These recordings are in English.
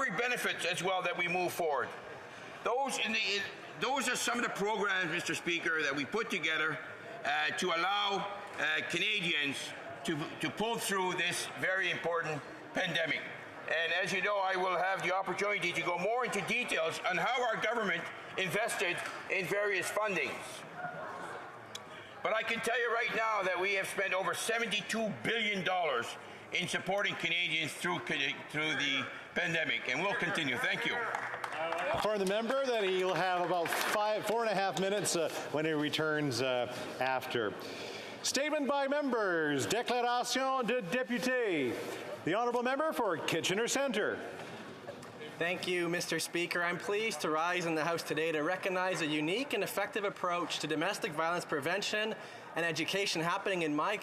recovery benefits as well that we move forward. Those are some of the programs, Mr. Speaker, that we put together to allow Canadians to pull through this very important pandemic. And as you know, I will have the opportunity to go more into details on how our government invested in various fundings. But I can tell you right now that we have spent over $72 billion in supporting Canadians through the pandemic, and we'll continue. Thank you. For the member, that he'll have about 4.5 minutes when he returns after. Statement by members. Déclaration de député. The honourable member for Kitchener Centre. Thank you, Mr. Speaker. I'm pleased to rise in the House today to recognize a unique and effective approach to domestic violence prevention and education happening in my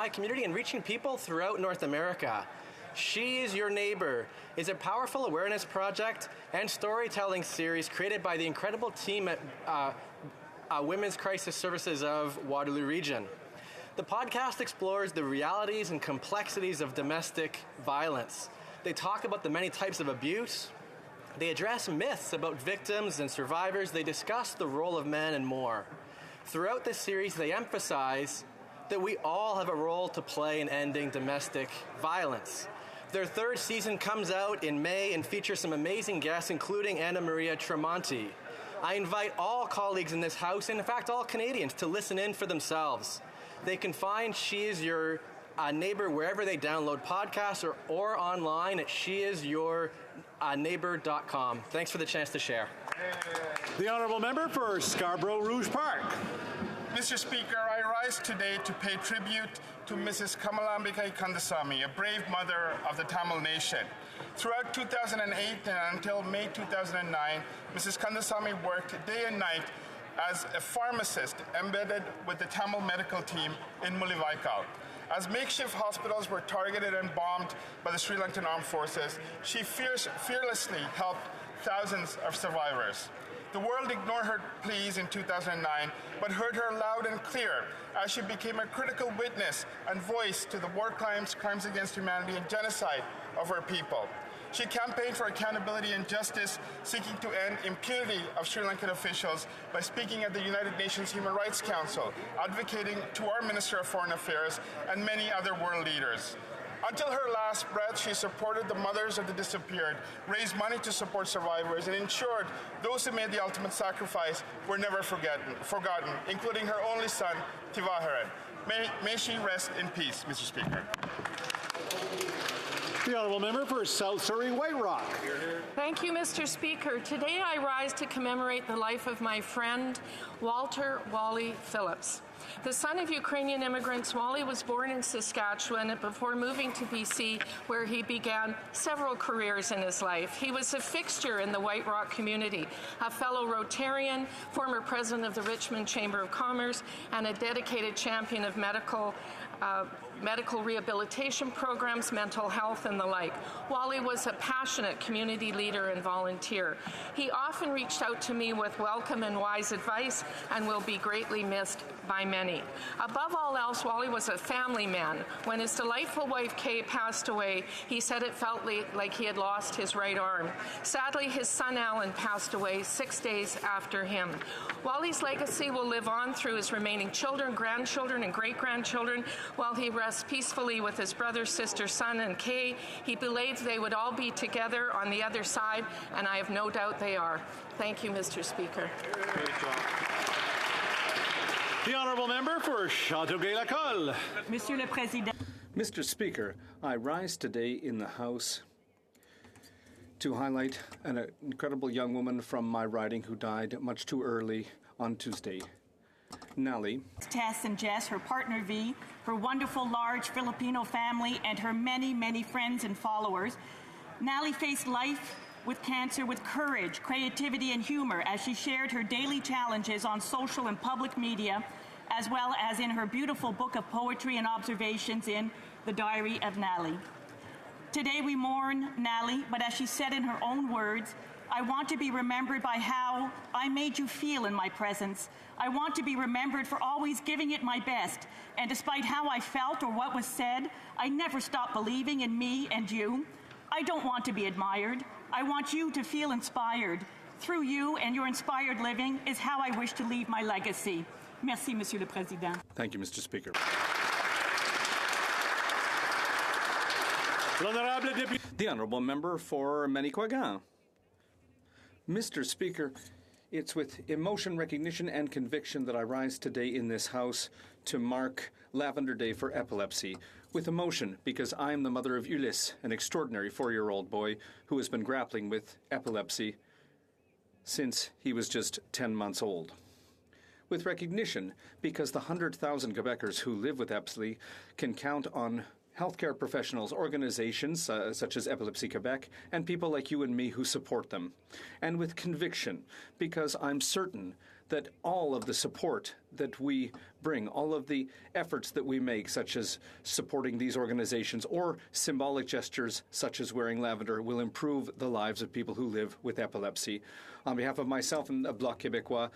community and reaching people throughout North America. She is Your Neighbour is a powerful awareness project and storytelling series created by the incredible team at Women's Crisis Services of Waterloo Region. The podcast explores the realities and complexities of domestic violence. They talk about the many types of abuse. They address myths about victims and survivors. They discuss the role of men and more. Throughout this series, they emphasize that we all have a role to play in ending domestic violence. Their third season comes out in May and features some amazing guests, including Anna Maria Tremonti. I invite all colleagues in this House, and in fact all Canadians, to listen in for themselves. They can find She Is Your Neighbour wherever they download podcasts or online at sheisyourneighbour.com. Thanks for the chance to share. The honourable member for Scarborough Rouge Park. Mr. Speaker, I rise today to pay tribute to Mrs. Kamalambika Kandasamy, a brave mother of the Tamil nation. Throughout 2008 and until May 2009, Mrs. Kandasamy worked day and night as a pharmacist embedded with the Tamil medical team in Mullawaikal. As makeshift hospitals were targeted and bombed by the Sri Lankan armed forces, she fearlessly helped thousands of survivors. The world ignored her pleas in 2009, but heard her loud and clear as she became a critical witness and voice to the war crimes, crimes against humanity, and genocide of her people. She campaigned for accountability and justice, seeking to end impunity of Sri Lankan officials by speaking at the United Nations Human Rights Council, advocating to our Minister of Foreign Affairs and many other world leaders. Until her last breath, she supported the mothers of the disappeared, raised money to support survivors, and ensured those who made the ultimate sacrifice were never forgotten, including her only son, Tivaharan. May she rest in peace, Mr. Speaker. The honourable member for South Surrey White Rock. Thank you, Mr. Speaker. Today I rise to commemorate the life of my friend, Walter Wally Phillips. The son of Ukrainian immigrants, Wally was born in Saskatchewan before moving to BC, where he began several careers in his life. He was a fixture in the White Rock community, a fellow Rotarian, former president of the Richmond Chamber of Commerce, and a dedicated champion of medical rehabilitation programs, mental health, and the like. Wally was a passionate community leader and volunteer. He often reached out to me with welcome and wise advice and will be greatly missed by many. Above all else, Wally was a family man. When his delightful wife, Kay, passed away, he said it felt like he had lost his right arm. Sadly, his son, Alan, passed away 6 days after him. Wally's legacy will live on through his remaining children, grandchildren, and great-grandchildren while he rests peacefully with his brother, sister, son, and Kay. He believed they would all be together on the other side, and I have no doubt they are. Thank you, Mr. Speaker. The honourable member for Châteauguay-Lacolle. Monsieur le Président. Mr. Speaker, I rise today in the House to highlight an incredible young woman from my riding who died much too early on Tuesday. Nally. Tess and Jess, her partner V, her wonderful large Filipino family, and her many, many friends and followers. Nally faced life with cancer with courage, creativity, and humor as she shared her daily challenges on social and public media, as well as in her beautiful book of poetry and observations in The Diary of Nally. Today we mourn Nally, but as she said in her own words, I want to be remembered by how I made you feel in my presence. I want to be remembered for always giving it my best. And despite how I felt or what was said, I never stopped believing in me and you. I don't want to be admired. I want you to feel inspired. Through you and your inspired living is how I wish to leave my legacy. Merci, Monsieur le Président. Thank you, Mr. Speaker. The Honourable Member for Manicouagan. Mr. Speaker, it's with emotion, recognition, and conviction that I rise today in this House to mark Lavender Day for Epilepsy. With emotion, because I am the mother of Ulysse, an extraordinary 4-year-old boy who has been grappling with epilepsy since he was just 10 months old. With recognition, because the 100,000 Quebecers who live with epilepsy can count on healthcare professionals, organizations such as Epilepsy Quebec, and people like you and me who support them. And with conviction, because I'm certain that all of the support that we bring, all of the efforts that we make, such as supporting these organizations or symbolic gestures such as wearing lavender, will improve the lives of people who live with epilepsy. On behalf of myself and the Bloc Québécois,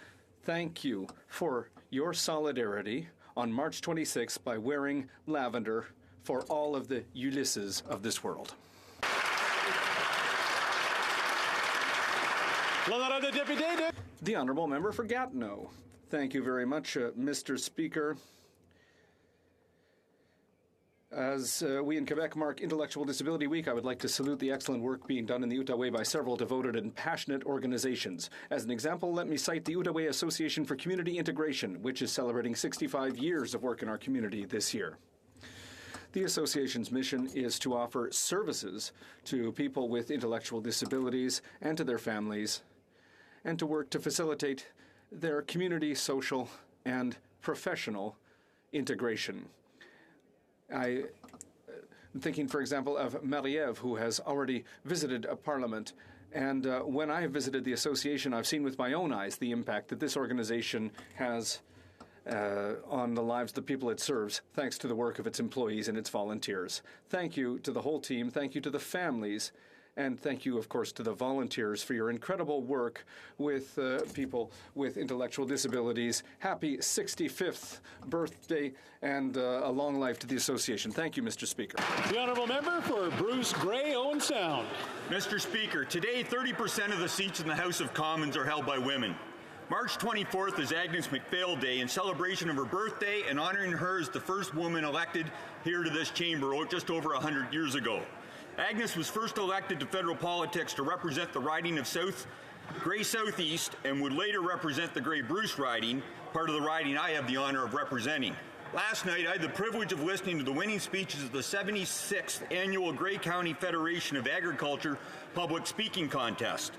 thank you for your solidarity on March 26th by wearing lavender for all of the Ulysses of this world. The Honourable Member for Gatineau. Thank you very much, Mr. Speaker. As we in Quebec mark Intellectual Disability Week, I would like to salute the excellent work being done in the Outaouais by several devoted and passionate organizations. As an example, let me cite the Outaouais Association for Community Integration, which is celebrating 65 years of work in our community this year. The association's mission is to offer services to people with intellectual disabilities and to their families, and to work to facilitate their community, social, and professional integration. I'm thinking, for example, of Marie-Ève, who has already visited a parliament. And when I have visited the association, I've seen with my own eyes the impact that this organization has on the lives of the people it serves, thanks to the work of its employees and its volunteers. Thank you to the whole team. Thank you to the families. And thank you, of course, to the volunteers for your incredible work with people with intellectual disabilities. Happy 65th birthday and a long life to the association. Thank you, Mr. Speaker. The Honourable Member for Bruce Grey, Owen Sound. Mr. Speaker, today 30% of the seats in the House of Commons are held by women. March 24th is Agnes MacPhail Day in celebration of her birthday and honoring her as the first woman elected here to this chamber just over 100 years ago. Agnes was first elected to federal politics to represent the riding of Grey Southeast and would later represent the Grey Bruce riding, part of the riding I have the honor of representing. Last night, I had the privilege of listening to the winning speeches of the 76th Annual Grey County Federation of Agriculture Public Speaking Contest.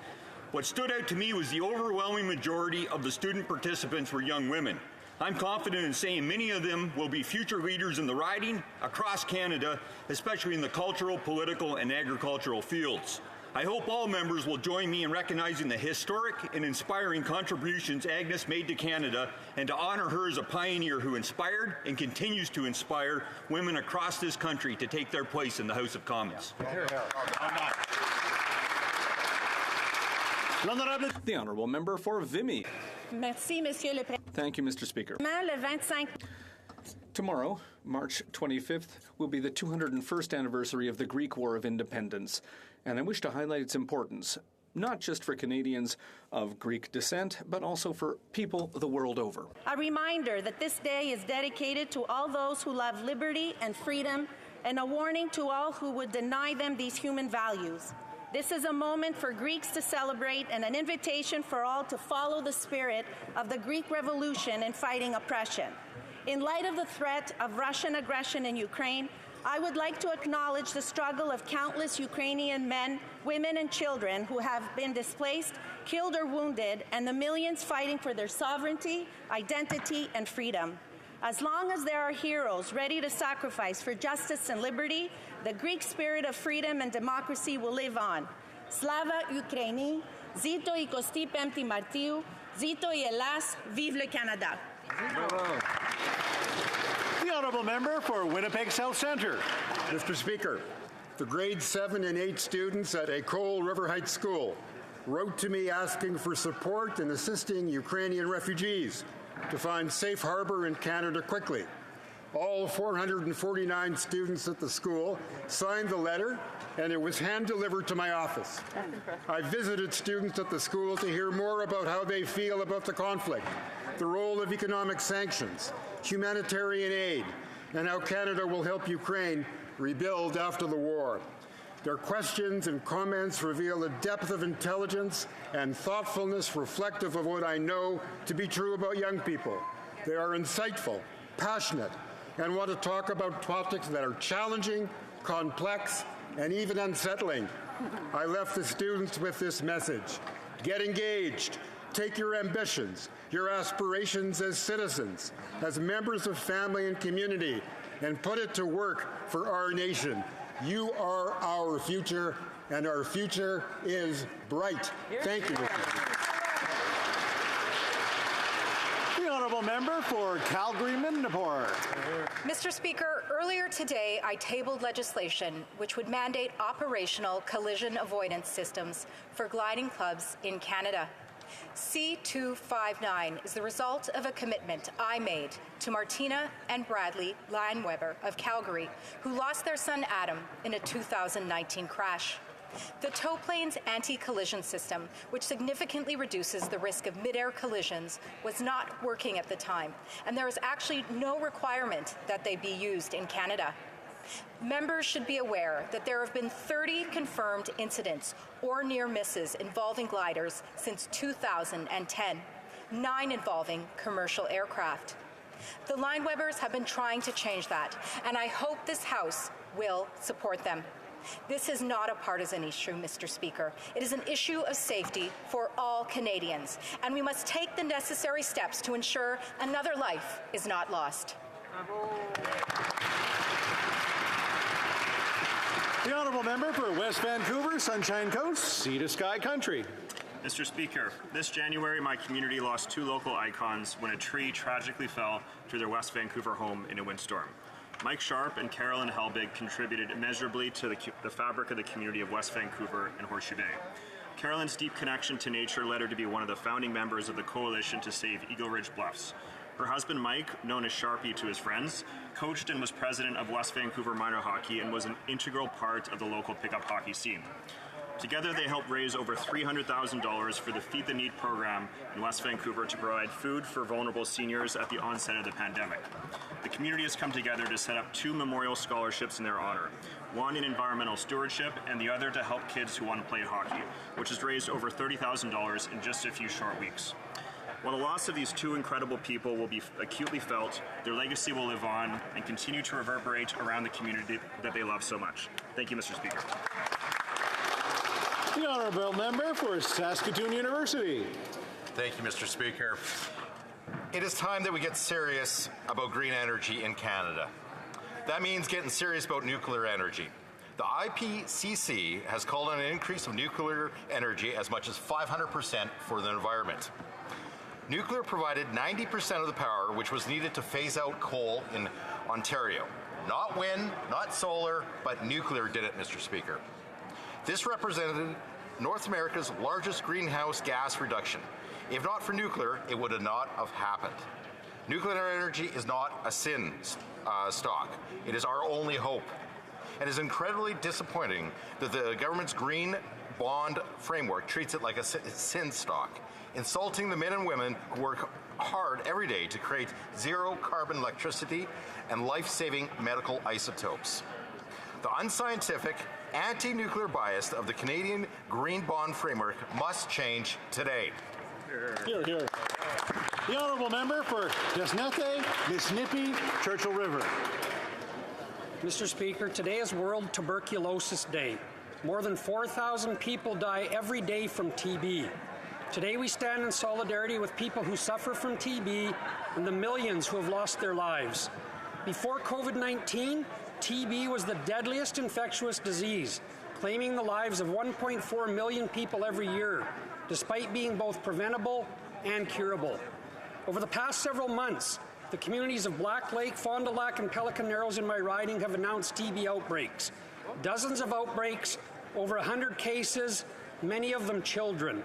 What stood out to me was the overwhelming majority of the student participants were young women. I'm confident in saying many of them will be future leaders in the riding across Canada, especially in the cultural, political, and agricultural fields. I hope all members will join me in recognizing the historic and inspiring contributions Agnes made to Canada and to honor her as a pioneer who inspired and continues to inspire women across this country to take their place in the House of Commons. The Honourable Member for Vimy. Merci, Monsieur le Président. Thank you, Mr. Speaker. Le 25. Tomorrow, March 25th, will be the 201st anniversary of the Greek War of Independence, and I wish to highlight its importance, not just for Canadians of Greek descent, but also for people the world over. A reminder that this day is dedicated to all those who love liberty and freedom, and a warning to all who would deny them these human values. This is a moment for Greeks to celebrate and an invitation for all to follow the spirit of the Greek Revolution in fighting oppression. In light of the threat of Russian aggression in Ukraine, I would like to acknowledge the struggle of countless Ukrainian men, women, and children who have been displaced, killed, or wounded, and the millions fighting for their sovereignty, identity, and freedom. As long as there are heroes ready to sacrifice for justice and liberty, the Greek spirit of freedom and democracy will live on. Slava Ukraini, Zito i 25 Martiu, Zito i Elas, Vive le Canada. The Honourable Member for Winnipeg South Centre. Mr. Speaker, the grade 7 and 8 students at École River Heights School wrote to me asking for support in assisting Ukrainian refugees to find safe harbor in Canada quickly. All 449 students at the school signed the letter, and it was hand-delivered to my office. I visited students at the school to hear more about how they feel about the conflict, the role of economic sanctions, humanitarian aid, and how Canada will help Ukraine rebuild after the war. Their questions and comments reveal a depth of intelligence and thoughtfulness reflective of what I know to be true about young people. They are insightful, passionate, and want to talk about topics that are challenging, complex, and even unsettling. I left the students with this message: get engaged, take your ambitions, your aspirations as citizens, as members of family and community, and put it to work for our nation. You are our future, and our future is bright. Thank you. The honourable member for Calgary-Midnapore. Mr. Speaker, earlier today I tabled legislation which would mandate operational collision avoidance systems for gliding clubs in Canada. C259 is the result of a commitment I made to Martina and Bradley Lineweber of Calgary, who lost their son Adam in a 2019 crash. The tow plane's anti-collision system, which significantly reduces the risk of mid-air collisions, was not working at the time, and there is actually no requirement that they be used in Canada. Members should be aware that there have been 30 confirmed incidents or near misses involving gliders since 2010, 9 involving commercial aircraft. The Linewebers have been trying to change that, and I hope this House will support them. This is not a partisan issue, Mr. Speaker. It is an issue of safety for all Canadians, and we must take the necessary steps to ensure another life is not lost. The honourable member for West Vancouver, Sunshine Coast, Sea to Sky Country. Mr. Speaker, this January my community lost 2 local icons when a tree tragically fell to their West Vancouver home in a windstorm. Mike Sharp and Carolyn Helbig contributed immeasurably to the fabric of the community of West Vancouver and Horseshoe Bay. Carolyn's deep connection to nature led her to be one of the founding members of the Coalition to Save Eagle Ridge Bluffs. Her husband Mike, known as Sharpie to his friends, coached and was president of West Vancouver Minor Hockey and was an integral part of the local pickup hockey scene. Together they helped raise over $300,000 for the Feed the Need program in West Vancouver to provide food for vulnerable seniors at the onset of the pandemic. The community has come together to set up 2 memorial scholarships in their honor, one in environmental stewardship and the other to help kids who want to play hockey, which has raised over $30,000 in just a few short weeks. While the loss of these 2 incredible people will be acutely felt, their legacy will live on and continue to reverberate around the community that they love so much. Thank you, Mr. Speaker. The honourable member for Saskatoon University. Thank you, Mr. Speaker. It is time that we get serious about green energy in Canada. That means getting serious about nuclear energy. The IPCC has called on an increase of nuclear energy as much as 500% for the environment. Nuclear provided 90% of the power which was needed to phase out coal in Ontario. Not wind, not solar, but nuclear did it, Mr. Speaker. This represented North America's largest greenhouse gas reduction. If not for nuclear, it would not have happened. Nuclear energy is not a sin stock. It is our only hope. It is incredibly disappointing that the government's green bond framework treats it like a sin stock, insulting the men and women who work hard every day to create zero carbon electricity and life-saving medical isotopes. The unscientific, anti-nuclear bias of the Canadian Green Bond Framework must change today. Here, here. The honourable member for Desnethe, Nisnipi, Churchill River. Mr. Speaker, today is World Tuberculosis Day. More than 4,000 people die every day from TB. Today we stand in solidarity with people who suffer from TB and the millions who have lost their lives. Before COVID-19, TB was the deadliest infectious disease, claiming the lives of 1.4 million people every year, despite being both preventable and curable. Over the past several months, the communities of Black Lake, Fond du Lac, and Pelican Narrows in my riding have announced TB outbreaks. Dozens of outbreaks, over 100 cases, many of them children.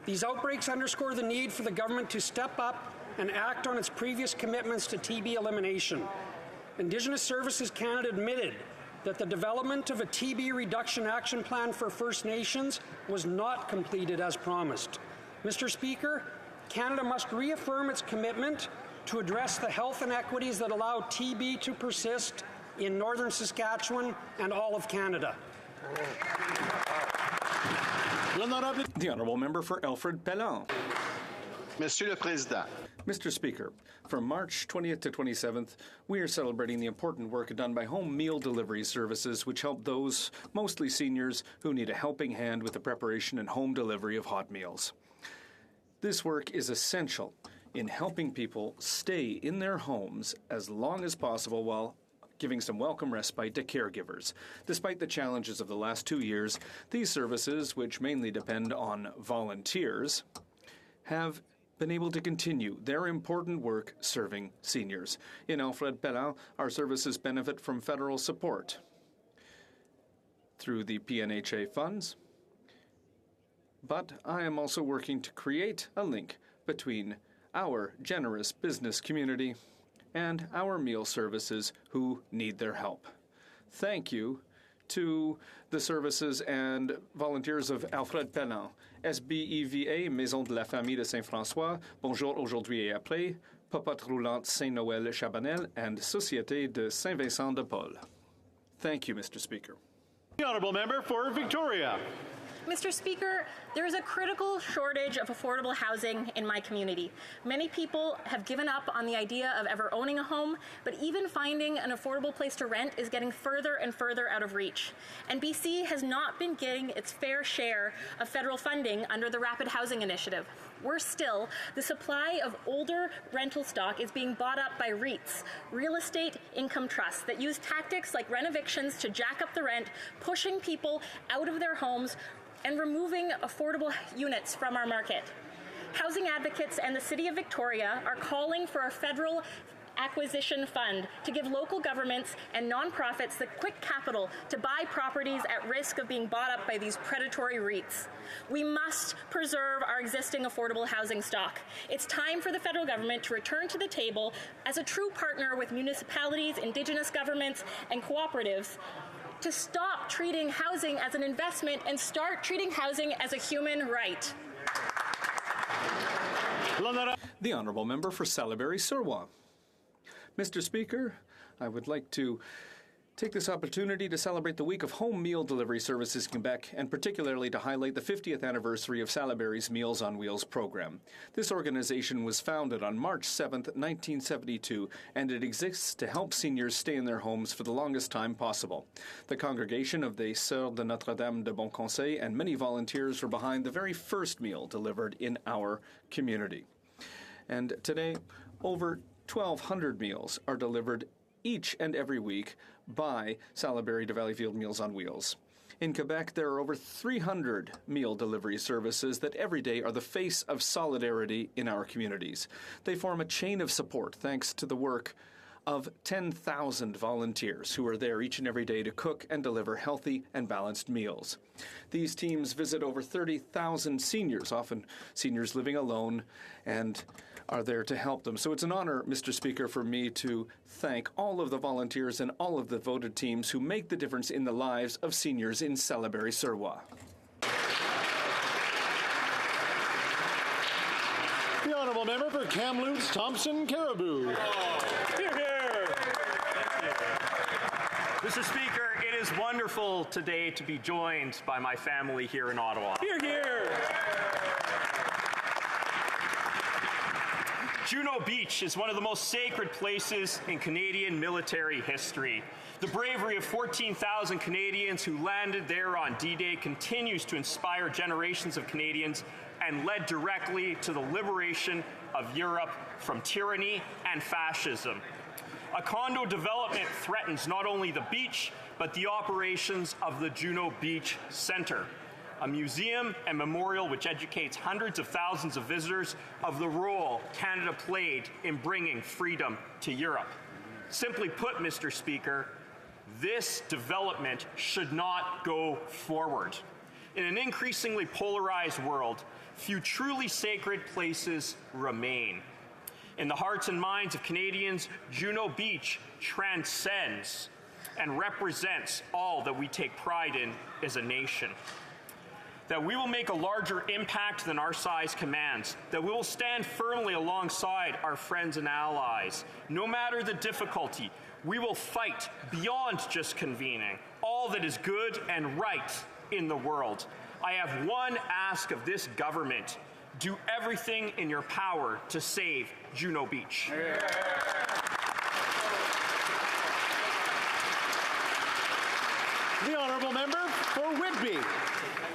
These outbreaks underscore the need for the government to step up and act on its previous commitments to TB elimination. Indigenous Services Canada admitted that the development of a TB reduction action plan for First Nations was not completed as promised. Mr. Speaker, Canada must reaffirm its commitment to address the health inequities that allow TB to persist in northern Saskatchewan and all of Canada. The Honourable Member for Alfred Pellan. Monsieur le Président. Mr. Speaker, from March 20th to 27th, we are celebrating the important work done by home meal delivery services, which help those, mostly seniors, who need a helping hand with the preparation and home delivery of hot meals. This work is essential in helping people stay in their homes as long as possible while giving some welcome respite to caregivers. Despite the challenges of the last 2 years, these services, which mainly depend on volunteers, have been able to continue their important work serving seniors. In Alfred Pellan, our services benefit from federal support through the PNHA funds, but I am also working to create a link between our generous business community and our meal services who need their help. Thank you to the services and volunteers of Alfred Pellan, SBEVA, Maison de la Famille de Saint-François, Bonjour Aujourd'hui et Après, Popote Roulante Saint-Noël Chabanel, and Société de Saint-Vincent de Paul. Thank you, Mr. Speaker. The Honourable Member for Victoria. Mr. Speaker, there is a critical shortage of affordable housing in my community. Many people have given up on the idea of ever owning a home, but even finding an affordable place to rent is getting further and further out of reach. And BC has not been getting its fair share of federal funding under the Rapid Housing Initiative. Worse still, the supply of older rental stock is being bought up by REITs, real estate income trusts, that use tactics like rent evictions to jack up the rent, pushing people out of their homes and removing affordable units from our market. Housing advocates and the City of Victoria are calling for a federal acquisition fund to give local governments and nonprofits the quick capital to buy properties at risk of being bought up by these predatory REITs. We must preserve our existing affordable housing stock. It's time for the federal government to return to the table as a true partner with municipalities, Indigenous governments, and cooperatives to stop treating housing as an investment and start treating housing as a human right. The Honourable Member for Salaberry-Surwa. Mr. Speaker, I would like to take this opportunity to celebrate the week of home meal delivery services in Quebec, and particularly to highlight the 50th anniversary of Salaberry's Meals on Wheels program. This organization was founded on March 7, 1972, and it exists to help seniors stay in their homes for the longest time possible. The congregation of the Sœurs de Notre-Dame de Bon Conseil and many volunteers were behind the very first meal delivered in our community. And today, over 1,200 meals are delivered each and every week by Salaberry to Valleyfield Meals on Wheels. In Quebec, there are over 300 meal delivery services that every day are the face of solidarity in our communities. They form a chain of support thanks to the work of 10,000 volunteers who are there each and every day to cook and deliver healthy and balanced meals. These teams visit over 30,000 seniors, often seniors living alone, and are there to help them. So it's an honor, Mr. Speaker, for me to thank all of the volunteers and all of the voted teams who make the difference in the lives of seniors in Salaberry-Surwa. The Honourable Member for Kamloops Thompson Caribou. Here, here. Mr. Speaker, it is wonderful today to be joined by my family here in Ottawa. Here, here. Juno Beach is one of the most sacred places in Canadian military history. The bravery of 14,000 Canadians who landed there on D-Day continues to inspire generations of Canadians and led directly to the liberation of Europe from tyranny and fascism. A condo development threatens not only the beach, but the operations of the Juno Beach Centre, a museum and memorial which educates hundreds of thousands of visitors of the role Canada played in bringing freedom to Europe. Simply put, Mr. Speaker, this development should not go forward. In an increasingly polarized world, few truly sacred places remain. In the hearts and minds of Canadians, Juno Beach transcends and represents all that we take pride in as a nation. That we will make a larger impact than our size commands, that we will stand firmly alongside our friends and allies. No matter the difficulty, we will fight beyond just convening all that is good and right in the world. I have one ask of this government: do everything in your power to save Juno Beach. The honourable member for Whitby.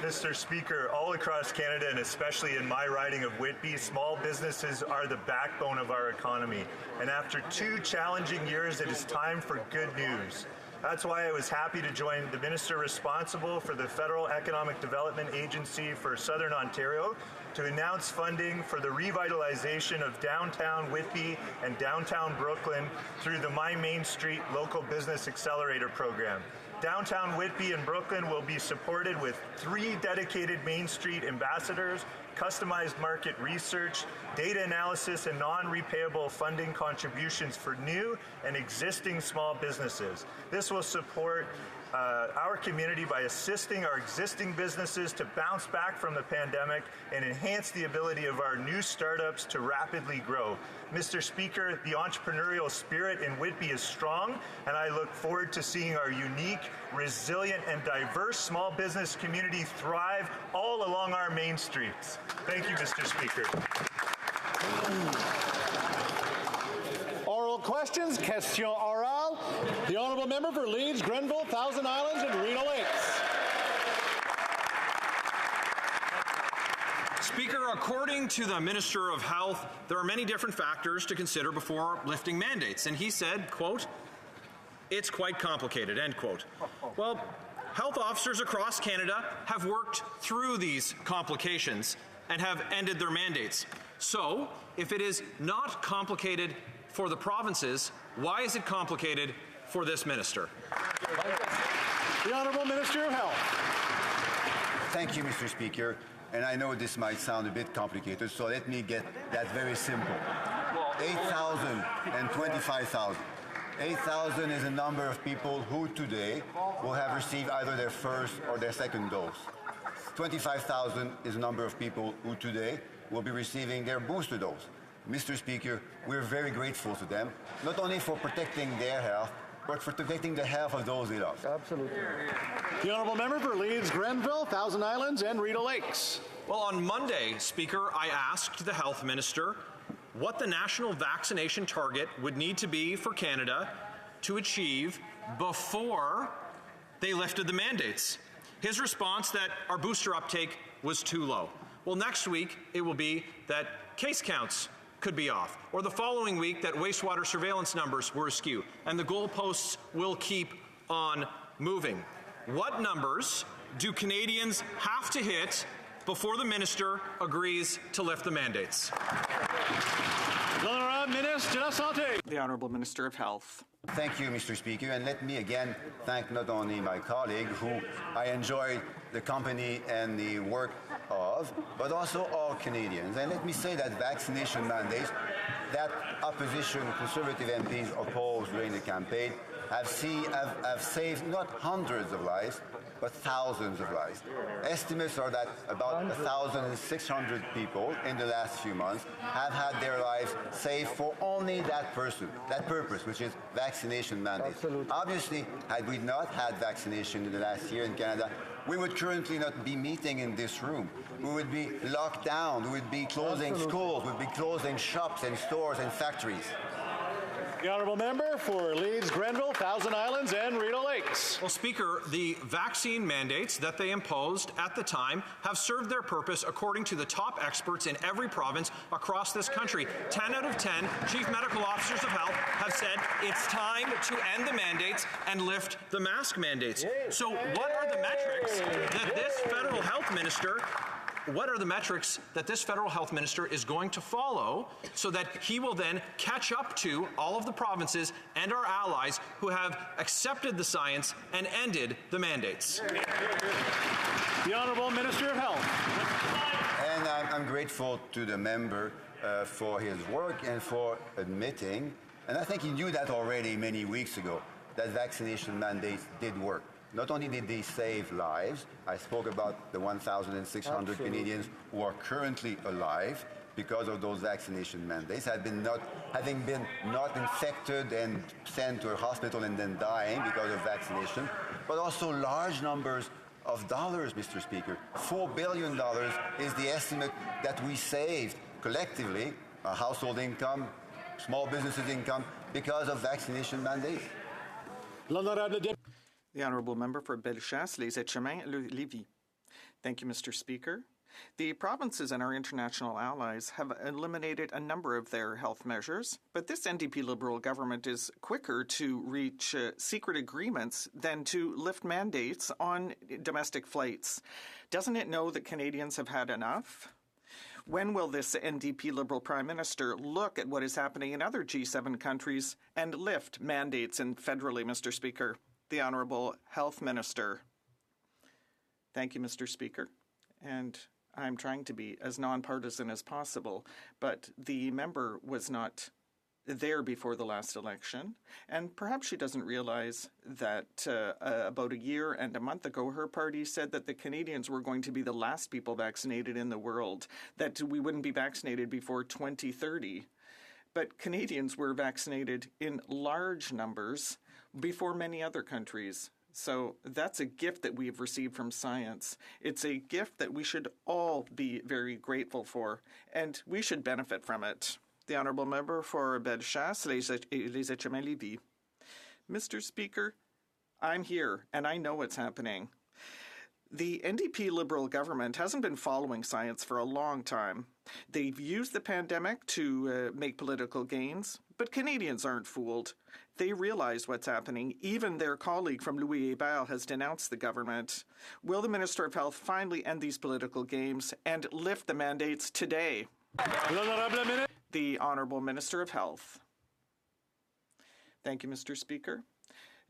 Mr. Speaker, all across Canada and especially in my riding of Whitby, small businesses are the backbone of our economy. And after 2 challenging years, it is time for good news. That's why I was happy to join the minister responsible for the Federal Economic Development Agency for Southern Ontario to announce funding for the revitalization of downtown Whitby and downtown Brooklyn through the My Main Street Local Business Accelerator Program. Downtown Whitby and Brooklyn will be supported with 3 dedicated Main Street ambassadors, customized market research, data analysis, and non-repayable funding contributions for new and existing small businesses. This will support our community by assisting our existing businesses to bounce back from the pandemic and enhance the ability of our new startups to rapidly grow. Mr. Speaker, the entrepreneurial spirit in Whitby is strong, and I look forward to seeing our unique, resilient, and diverse small business community thrive all along our main streets. Thank you, Mr. Speaker. Oral questions, question orale. The honourable member for Leeds, Grenville, Thousand Islands, and Rideau Lakes. Speaker, according to the Minister of Health, there are many different factors to consider before lifting mandates. And he said, quote, "It's quite complicated," end quote. Well, health officers across Canada have worked through these complications and have ended their mandates. So, if it is not complicated for the provinces, why is it complicated for this minister? The Honourable Minister of Health. Thank you, Mr. Speaker. And I know this might sound a bit complicated, so let me get that very simple. 8,000 and 25,000. 8,000 is a number of people who today will have received either their first or their second dose. 25,000 is a number of people who today will be receiving their booster dose. Mr. Speaker, we're very grateful to them, not only for protecting their health, but for protecting the health of those they love. Absolutely. The honourable member for Leeds, Grenville, Thousand Islands, and Rideau Lakes. Well, on Monday, Speaker, I asked the health minister what the national vaccination target would need to be for Canada to achieve before they lifted the mandates. His response that our booster uptake was too low. Well, next week it will be that case counts could be off, or the following week that wastewater surveillance numbers were askew, and the goalposts will keep on moving. What numbers do Canadians have to hit before the minister agrees to lift the mandates? The Honourable Minister of Health. Thank you, Mr. Speaker, and let me again thank not only my colleague, who I enjoy the company and the work of, but also all Canadians. And let me say that vaccination mandates that opposition Conservative MPs opposed during the campaign have saved not hundreds of lives, but thousands of lives. Estimates are that about 1,600 people in the last few months have had their lives saved for only that purpose, which is vaccination mandates. Absolutely. Obviously, had we not had vaccination in the last year in Canada, we would currently not be meeting in this room. We would be locked down. We would be closing schools. We would be closing shops and stores and factories. The honourable member for Leeds, Grenville, Thousand Islands, and Rideau Lakes. Well, Speaker, the vaccine mandates that they imposed at the time have served their purpose according to the top experts in every province across this country. 10 out of 10 chief medical officers of health have said it's time to end the mandates and lift the mask mandates. So what are the metrics that this federal health minister is going to follow so that he will then catch up to all of the provinces and our allies who have accepted the science and ended the mandates? The Honourable Minister of Health. And I'm grateful to the member for his work and for admitting, and I think he knew that already many weeks ago, that vaccination mandates did work. Not only did they save lives, I spoke about the 1,600 Canadians who are currently alive because of those vaccination mandates, having been not infected and sent to a hospital and then dying because of vaccination, but also large numbers of dollars, Mr. Speaker. $4 billion is the estimate that we saved collectively, household income, small businesses' income, because of vaccination mandates. The Honourable Member for Bellechasse, Les Etchemins, Lévis. Thank you, Mr. Speaker. The provinces and our international allies have eliminated a number of their health measures, but this NDP Liberal government is quicker to reach secret agreements than to lift mandates on domestic flights. Doesn't it know that Canadians have had enough? When will this NDP Liberal Prime Minister look at what is happening in other G7 countries and lift mandates federally, Mr. Speaker? The Honourable Health Minister. Thank you, Mr. Speaker. And I'm trying to be as nonpartisan as possible, but the member was not there before the last election, and perhaps she doesn't realize that about a year and a month ago, her party said that the Canadians were going to be the last people vaccinated in the world, that we wouldn't be vaccinated before 2030. But Canadians were vaccinated in large numbers before many other countries. So that's a gift that we've received from science. It's a gift that we should all be very grateful for, and we should benefit from it. The Honourable Member for Bellechasse, Les Etchemins, Lévis. Mr. Speaker, I'm here, and I know what's happening. The NDP Liberal government hasn't been following science for a long time. They've used the pandemic to make political gains, but Canadians aren't fooled. They realize what's happening. Even their colleague from Louis Hébert has denounced the government. Will the Minister of Health finally end these political games and lift the mandates today? The Honourable Minister of Health. Thank you, Mr. Speaker.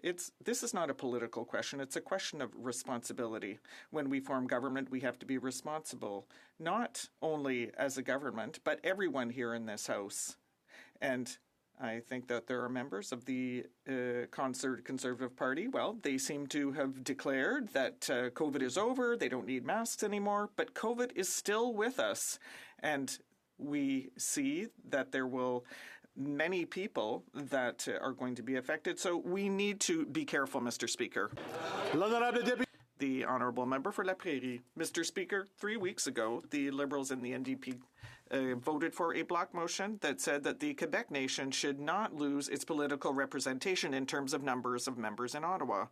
This is not a political question. It's a question of responsibility. When we form government, we have to be responsible, not only as a government, but everyone here in this House. And I think that there are members of the Conservative Party. Well, they seem to have declared that COVID is over. They don't need masks anymore. But COVID is still with us. And we see that there will many people that are going to be affected. So we need to be careful, Mr. Speaker. The Honourable Member for La Prairie. Mr. Speaker, 3 weeks ago, the Liberals and the NDP voted for a block motion that said that the Quebec nation should not lose its political representation in terms of numbers of members in Ottawa.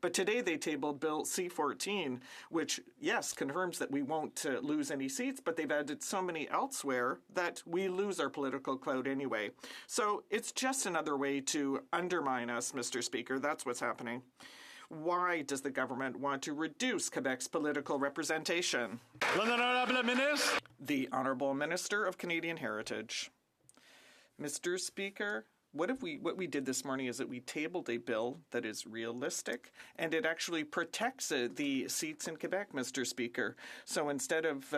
But today they tabled Bill C-14, which, yes, confirms that we won't lose any seats, but they've added so many elsewhere that we lose our political clout anyway. So it's just another way to undermine us, Mr. Speaker. That's what's happening. Why does the government want to reduce Quebec's political representation? The Honourable Minister of Canadian Heritage. Mr. Speaker, what we did this morning is that we tabled a bill that is realistic, and it actually protects the seats in Quebec, Mr. Speaker. So instead of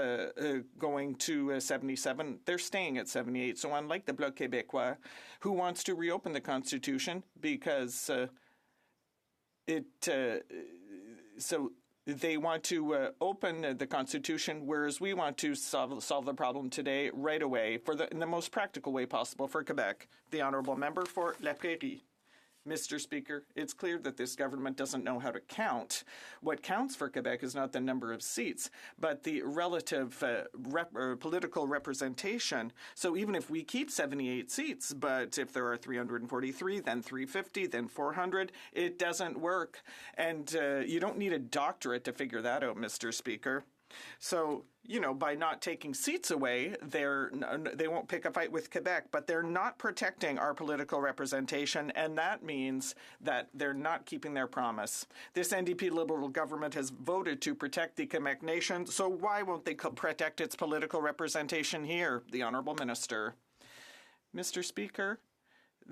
going to 77, they're staying at 78. So unlike the Bloc Québécois, who wants to reopen the Constitution because so they want to open the Constitution, whereas we want to solve the problem today right away in the most practical way possible for Quebec. The Honourable Member for La Prairie. Mr. Speaker, it's clear that this government doesn't know how to count. What counts for Quebec is not the number of seats, but the relative political representation. So even if we keep 78 seats, but if there are 343, then 350, then 400, it doesn't work. And you don't need a doctorate to figure that out, Mr. Speaker. So, by not taking seats away, they won't pick a fight with Quebec, but they're not protecting our political representation, and that means that they're not keeping their promise. This NDP Liberal government has voted to protect the Quebec nation, so why won't they protect its political representation here? The Honourable Minister. Mr. Speaker,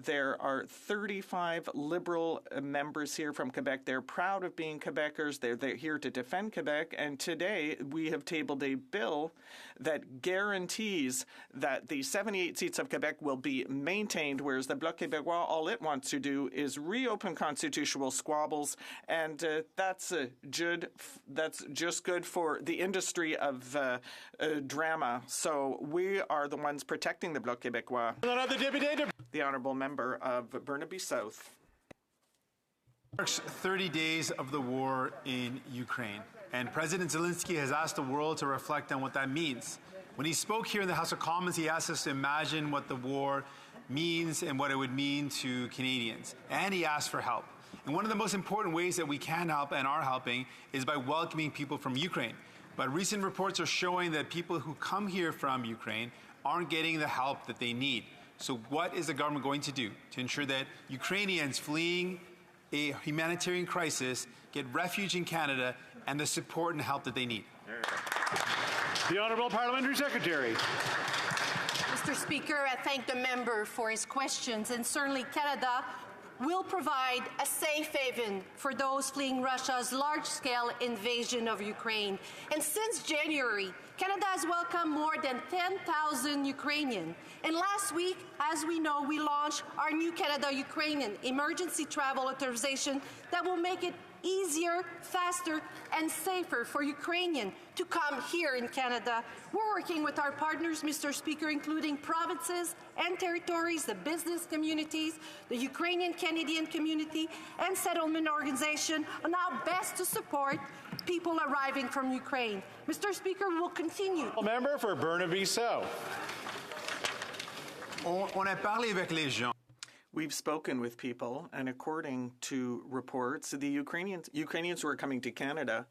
There are 35 Liberal members here from Quebec. They're proud of being Quebecers. They're here to defend Quebec. And today we have tabled a bill that guarantees that the 78 seats of Quebec will be maintained, whereas the Bloc Québécois, all it wants to do is reopen constitutional squabbles. And that's just good for the industry of drama. So we are the ones protecting the Bloc Québécois. The Honourable Member of Burnaby South. Marks 30 days of the war in Ukraine, and President Zelensky has asked the world to reflect on what that means. When he spoke here in the House of Commons, he asked us to imagine what the war means and what it would mean to Canadians, and he asked for help. And one of the most important ways that we can help and are helping is by welcoming people from Ukraine. But recent reports are showing that people who come here from Ukraine aren't getting the help that they need. So what is the government going to do to ensure that Ukrainians fleeing a humanitarian crisis get refuge in Canada and the support and help that they need? The Honourable Parliamentary Secretary. Mr. Speaker, I thank the member for his questions, and certainly Canada will provide a safe haven for those fleeing Russia's large-scale invasion of Ukraine. And since January, Canada has welcomed more than 10,000 Ukrainians. And last week, as we know, we launched our new Canada-Ukrainian emergency travel authorization that will make it easier, faster, and safer for Ukrainians to come here in Canada. We're working with our partners, Mr. Speaker, including provinces and territories, the business communities, the Ukrainian-Canadian community, and settlement organization on how best to support people arriving from Ukraine. Mr. Speaker, we'll continue. Member for Burnaby South. On a parlé avec les gens. We've spoken with people, and according to reports, the Ukrainians who are coming to Canada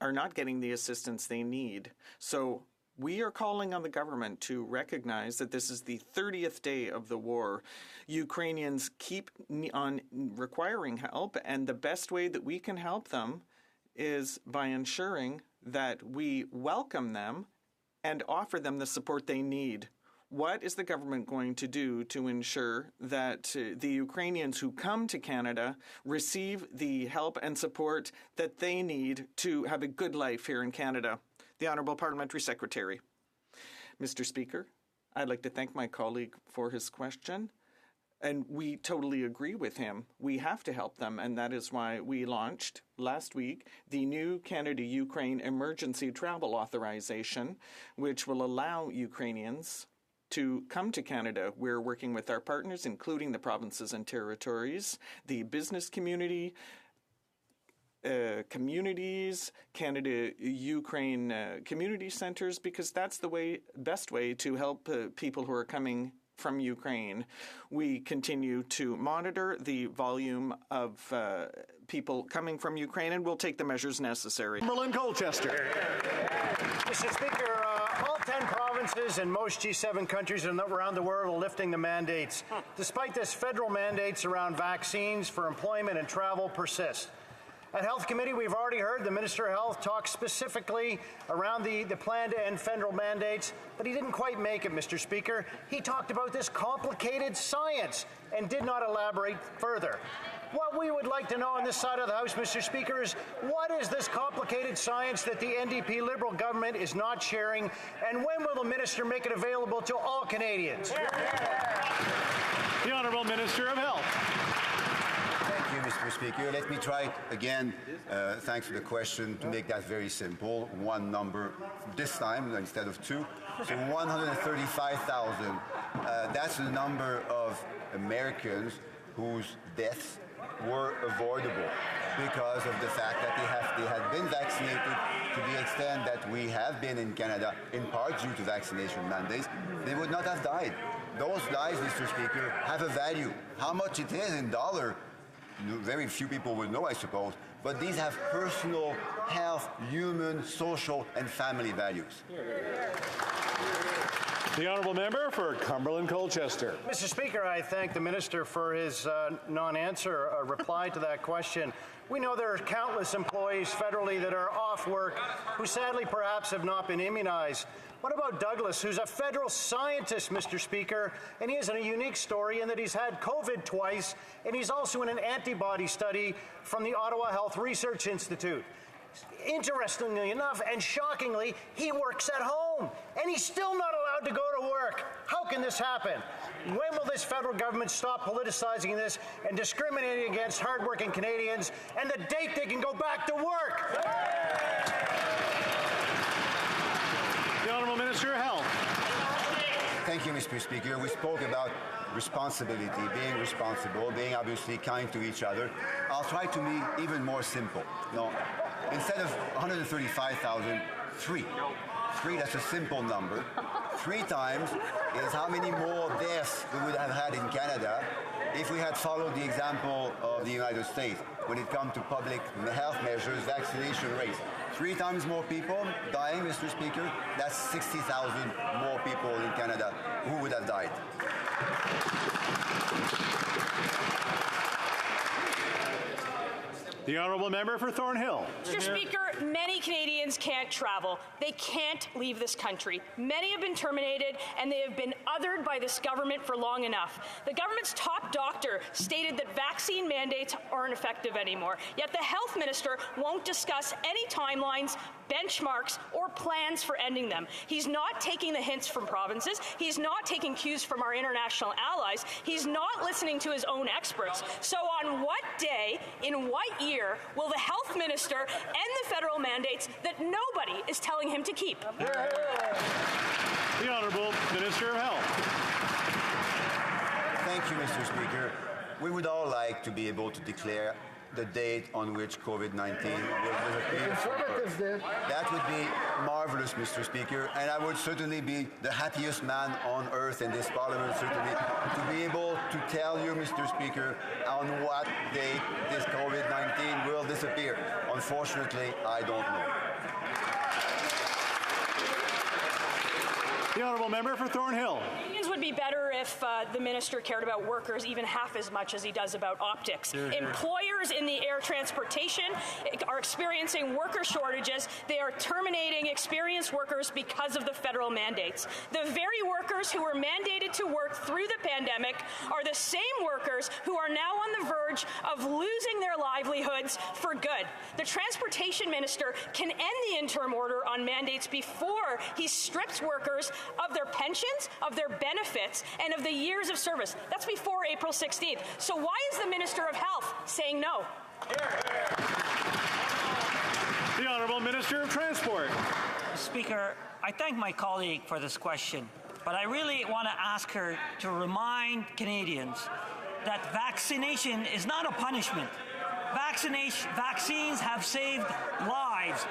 are not getting the assistance they need. So we are calling on the government to recognize that this is the 30th day of the war. Ukrainians keep on requiring help, and the best way that we can help them is by ensuring that we welcome them and offer them the support they need. What is the government going to do to ensure that the Ukrainians who come to Canada receive the help and support that they need to have a good life here in Canada? The Honourable Parliamentary Secretary. Mr. Speaker, I'd like to thank my colleague for his question. And we totally agree with him. We have to help them, and that is why we launched last week the new Canada-Ukraine Emergency Travel Authorization, which will allow Ukrainians to come to Canada. We're working with our partners, including the provinces and territories, the business community, communities, Canada-Ukraine community centers, because that's the best way to help people who are coming from Ukraine. We continue to monitor the volume of people coming from Ukraine, and we'll take the measures necessary. Merlin Colchester. Mr. Speaker, all 10 provinces and most G7 countries around the world are lifting the mandates. Despite this, federal mandates around vaccines for employment and travel persist. At Health Committee, we've already heard the Minister of Health talk specifically around the plan to end federal mandates, but he didn't quite make it, Mr. Speaker. He talked about this complicated science and did not elaborate further. What we would like to know on this side of the House, Mr. Speaker, is what is this complicated science that the NDP Liberal government is not sharing, and when will the Minister make it available to all Canadians? The Honourable Minister of Health. Thank you, Mr. Speaker. Let me try again, thanks for the question, to make that very simple. One number this time instead of two. So 135,000. That's the number of Americans whose deaths were avoidable because of the fact that they had been vaccinated to the extent that we have been in Canada, in part due to vaccination mandates. They would not have died. Those lives, Mr. Speaker, have a value. How much it is in dollar, very few people will know, I suppose, but these have personal, health, human, social, and family values. The honourable member for Cumberland-Colchester. Mr. Speaker, I thank the minister for his non-answer reply to that question. We know there are countless employees federally that are off work who sadly perhaps have not been immunized. What about Douglas, who's a federal scientist, Mr. Speaker, and he has a unique story in that he's had COVID twice, and he's also in an antibody study from the Ottawa Health Research Institute. Interestingly enough, and shockingly, he works at home, and he's still not allowed to go to work. How can this happen? When will this federal government stop politicizing this and discriminating against hardworking Canadians, and the date they can go back to work? The Honourable Minister of Health. Thank you, Mr. Speaker. We spoke about responsibility, being responsible, being obviously kind to each other. I'll try to be even more simple. No, instead of 135,000, three, that's a simple number. 3 times is how many more deaths we would have had in Canada if we had followed the example of the United States when it comes to public health measures, vaccination rates. 3 times more people dying, Mr. Speaker. That's 60,000 more people in Canada who would have died. The honourable member for Thornhill. Mr. Speaker, many Canadians can't travel. They can't leave this country. Many have been terminated, and they have been othered by this government for long enough. The government's top doctor stated that vaccine mandates aren't effective anymore, yet the health minister won't discuss any timelines, benchmarks, or plans for ending them. He's not taking the hints from provinces. He's not taking cues from our international allies. He's not listening to his own experts. So on what day, in what year, will the health minister end the federal mandates that nobody is telling him to keep? The Honourable Minister of Health. Thank you, Mr. Speaker. We would all like to be able to declare the date on which COVID-19 will disappear. That would be marvelous, Mr. Speaker, and I would certainly be the happiest man on earth in this Parliament, certainly, to be able to tell you, Mr. Speaker, on what date this COVID-19 will disappear. Unfortunately, I don't know. The honourable member for Thornhill. It would be better if the minister cared about workers even half as much as he does about optics. Employers in the air transportation are experiencing worker shortages. They are terminating experienced workers because of the federal mandates. The very workers who were mandated to work through the pandemic are the same workers who are now on the verge of losing their livelihoods for good. The transportation minister can end the interim order on mandates before he strips workers of their pensions, of their benefits, and of the years of service. That's before April 16th. So why is the Minister of Health saying no? The Honourable Minister of Transport. Speaker, I thank my colleague for this question, but I really want to ask her to remind Canadians that vaccination is not a punishment. Vaccines have saved lives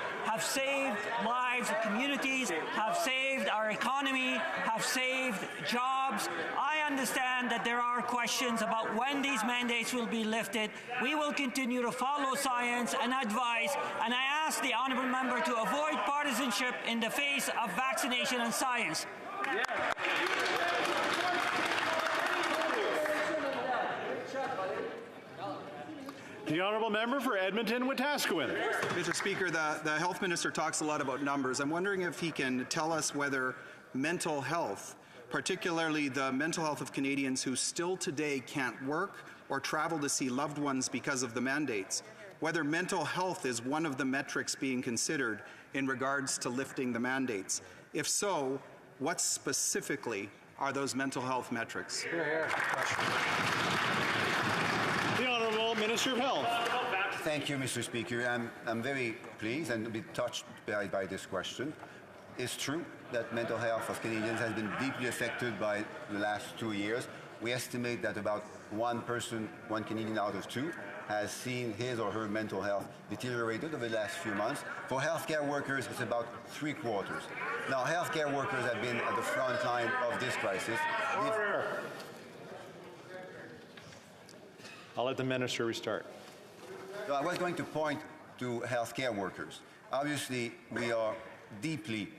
of communities, have saved our economy, have saved jobs. I understand that there are questions about when these mandates will be lifted. We will continue to follow science and advice, and I ask the honourable member to avoid partisanship in the face of vaccination and science. The honourable member for Edmonton-Wetaskiwin. Mr. Speaker, the health minister talks a lot about numbers. I'm wondering if he can tell us whether mental health, particularly the mental health of Canadians who still today can't work or travel to see loved ones because of the mandates, whether mental health is one of the metrics being considered in regards to lifting the mandates. If so, what specifically are those mental health metrics? The Honourable Minister of Health. Thank you, Mr. Speaker. I'm very pleased and a bit touched by this question. It's true that mental health of Canadians has been deeply affected by the last 2 years. We estimate that about one Canadian out of 2 has seen his or her mental health deteriorated over the last few months. For healthcare workers, it's about 3/4. Now, healthcare workers have been at the front line of this crisis. I'll let the minister restart. So I was going to point to healthcare workers. Obviously, we are deeply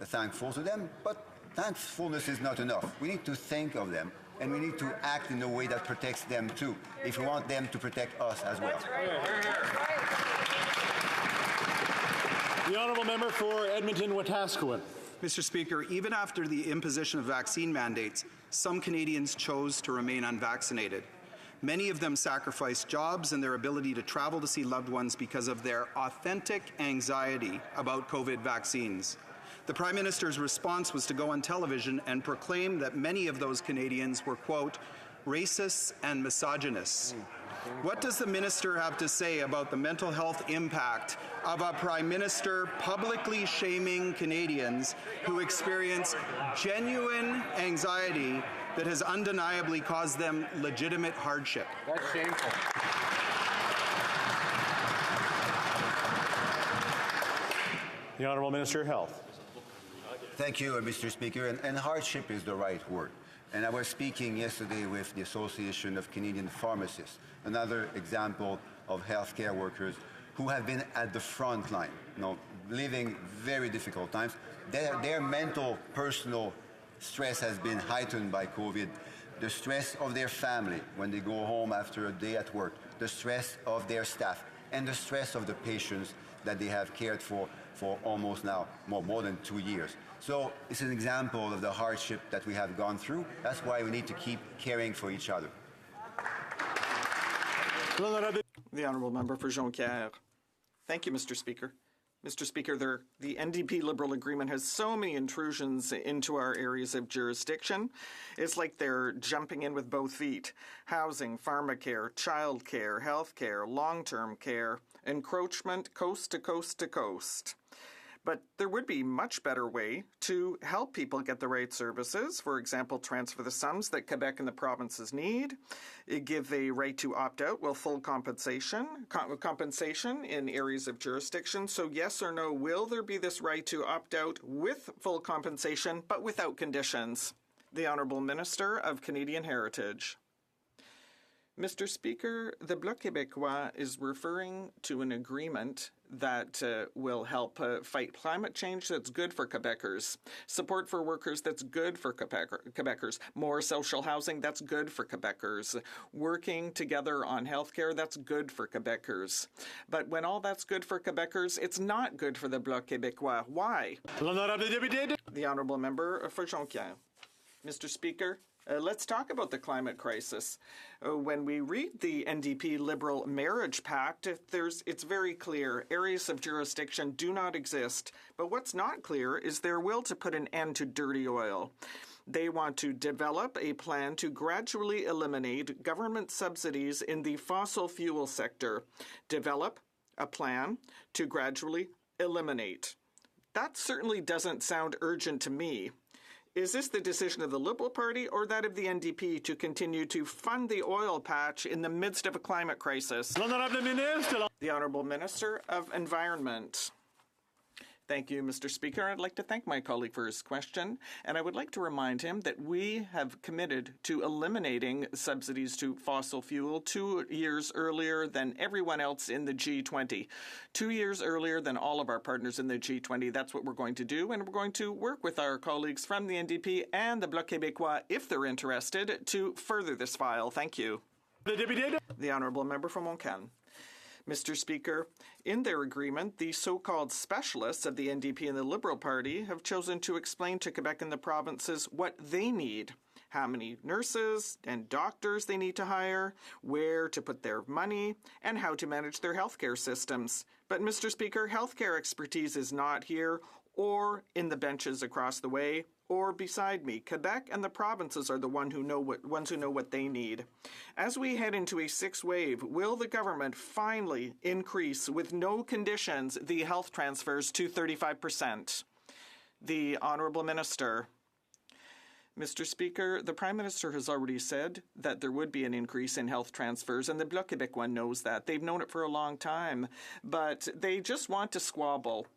thankful to them, but thankfulness is not enough. We need to think of them, and we need to act in a way that protects them too, if we want them to protect us as well. The honourable member for Edmonton-Wetaskiwin. Mr. Speaker, even after the imposition of vaccine mandates, some Canadians chose to remain unvaccinated. Many of them sacrificed jobs and their ability to travel to see loved ones because of their authentic anxiety about COVID vaccines. The Prime Minister's response was to go on television and proclaim that many of those Canadians were, quote, racists and misogynists. What does the minister have to say about the mental health impact of a Prime Minister publicly shaming Canadians who experience genuine anxiety that has undeniably caused them legitimate hardship? That's shameful. The Honourable Minister of Health. Thank you, Mr. Speaker. And hardship is the right word. And I was speaking yesterday with the Association of Canadian Pharmacists, another example of healthcare workers who have been at the front line, living very difficult times. Their mental, personal stress has been heightened by COVID. The stress of their family when they go home after a day at work, the stress of their staff, and the stress of the patients that they have cared for almost now more than 2 years. So it's an example of the hardship that we have gone through. That's why we need to keep caring for each other. The Honourable Member for Jonquière. Thank you, Mr. Speaker. Mr. Speaker, the NDP Liberal agreement has so many intrusions into our areas of jurisdiction. It's like they're jumping in with both feet. Housing, pharmacare, childcare, healthcare, long-term care, encroachment coast to coast to coast. But there would be a much better way to help people get the right services. For example, transfer the sums that Quebec and the provinces need, give a right to opt out with full compensation in areas of jurisdiction. So yes or no, will there be this right to opt out with full compensation, but without conditions? The Honourable Minister of Canadian Heritage. Mr. Speaker, the Bloc Québécois is referring to an agreement that will help fight climate change that's good for Quebecers, support for workers that's good for Quebecers, more social housing that's good for Quebecers, working together on healthcare that's good for Quebecers. But when all that's good for Quebecers, it's not good for the Bloc Québécois. Why? The Honourable Member for Jonquière. Mr. Speaker, let's talk about the climate crisis. When we read the NDP Liberal Marriage Pact, it's very clear. Areas of jurisdiction do not exist. But what's not clear is their will to put an end to dirty oil. They want to develop a plan to gradually eliminate government subsidies in the fossil fuel sector. Develop a plan to gradually eliminate. That certainly doesn't sound urgent to me. Is this the decision of the Liberal Party or that of the NDP to continue to fund the oil patch in the midst of a climate crisis? The Honourable Minister of Environment. Thank you, Mr. Speaker. I'd like to thank my colleague for his question, and I would like to remind him that we have committed to eliminating subsidies to fossil fuel 2 years earlier than everyone else in the G20. 2 years earlier than all of our partners in the G20. That's what we're going to do, and we're going to work with our colleagues from the NDP and the Bloc Québécois, if they're interested, to further this file. Thank you. The Honourable Member from Montcalm. Mr. Speaker, in their agreement, the so-called specialists of the NDP and the Liberal Party have chosen to explain to Quebec and the provinces what they need, how many nurses and doctors they need to hire, where to put their money, and how to manage their healthcare systems. But, Mr. Speaker, healthcare expertise is not here or in the benches across the way or beside me. Quebec and the provinces are the ones who know what they need. As we head into a sixth wave, will the government finally increase, with no conditions, the health transfers to 35%? The Honourable Minister. Mr. Speaker, the Prime Minister has already said that there would be an increase in health transfers, and the Bloc Québécois knows that. They've known it for a long time, but they just want to squabble.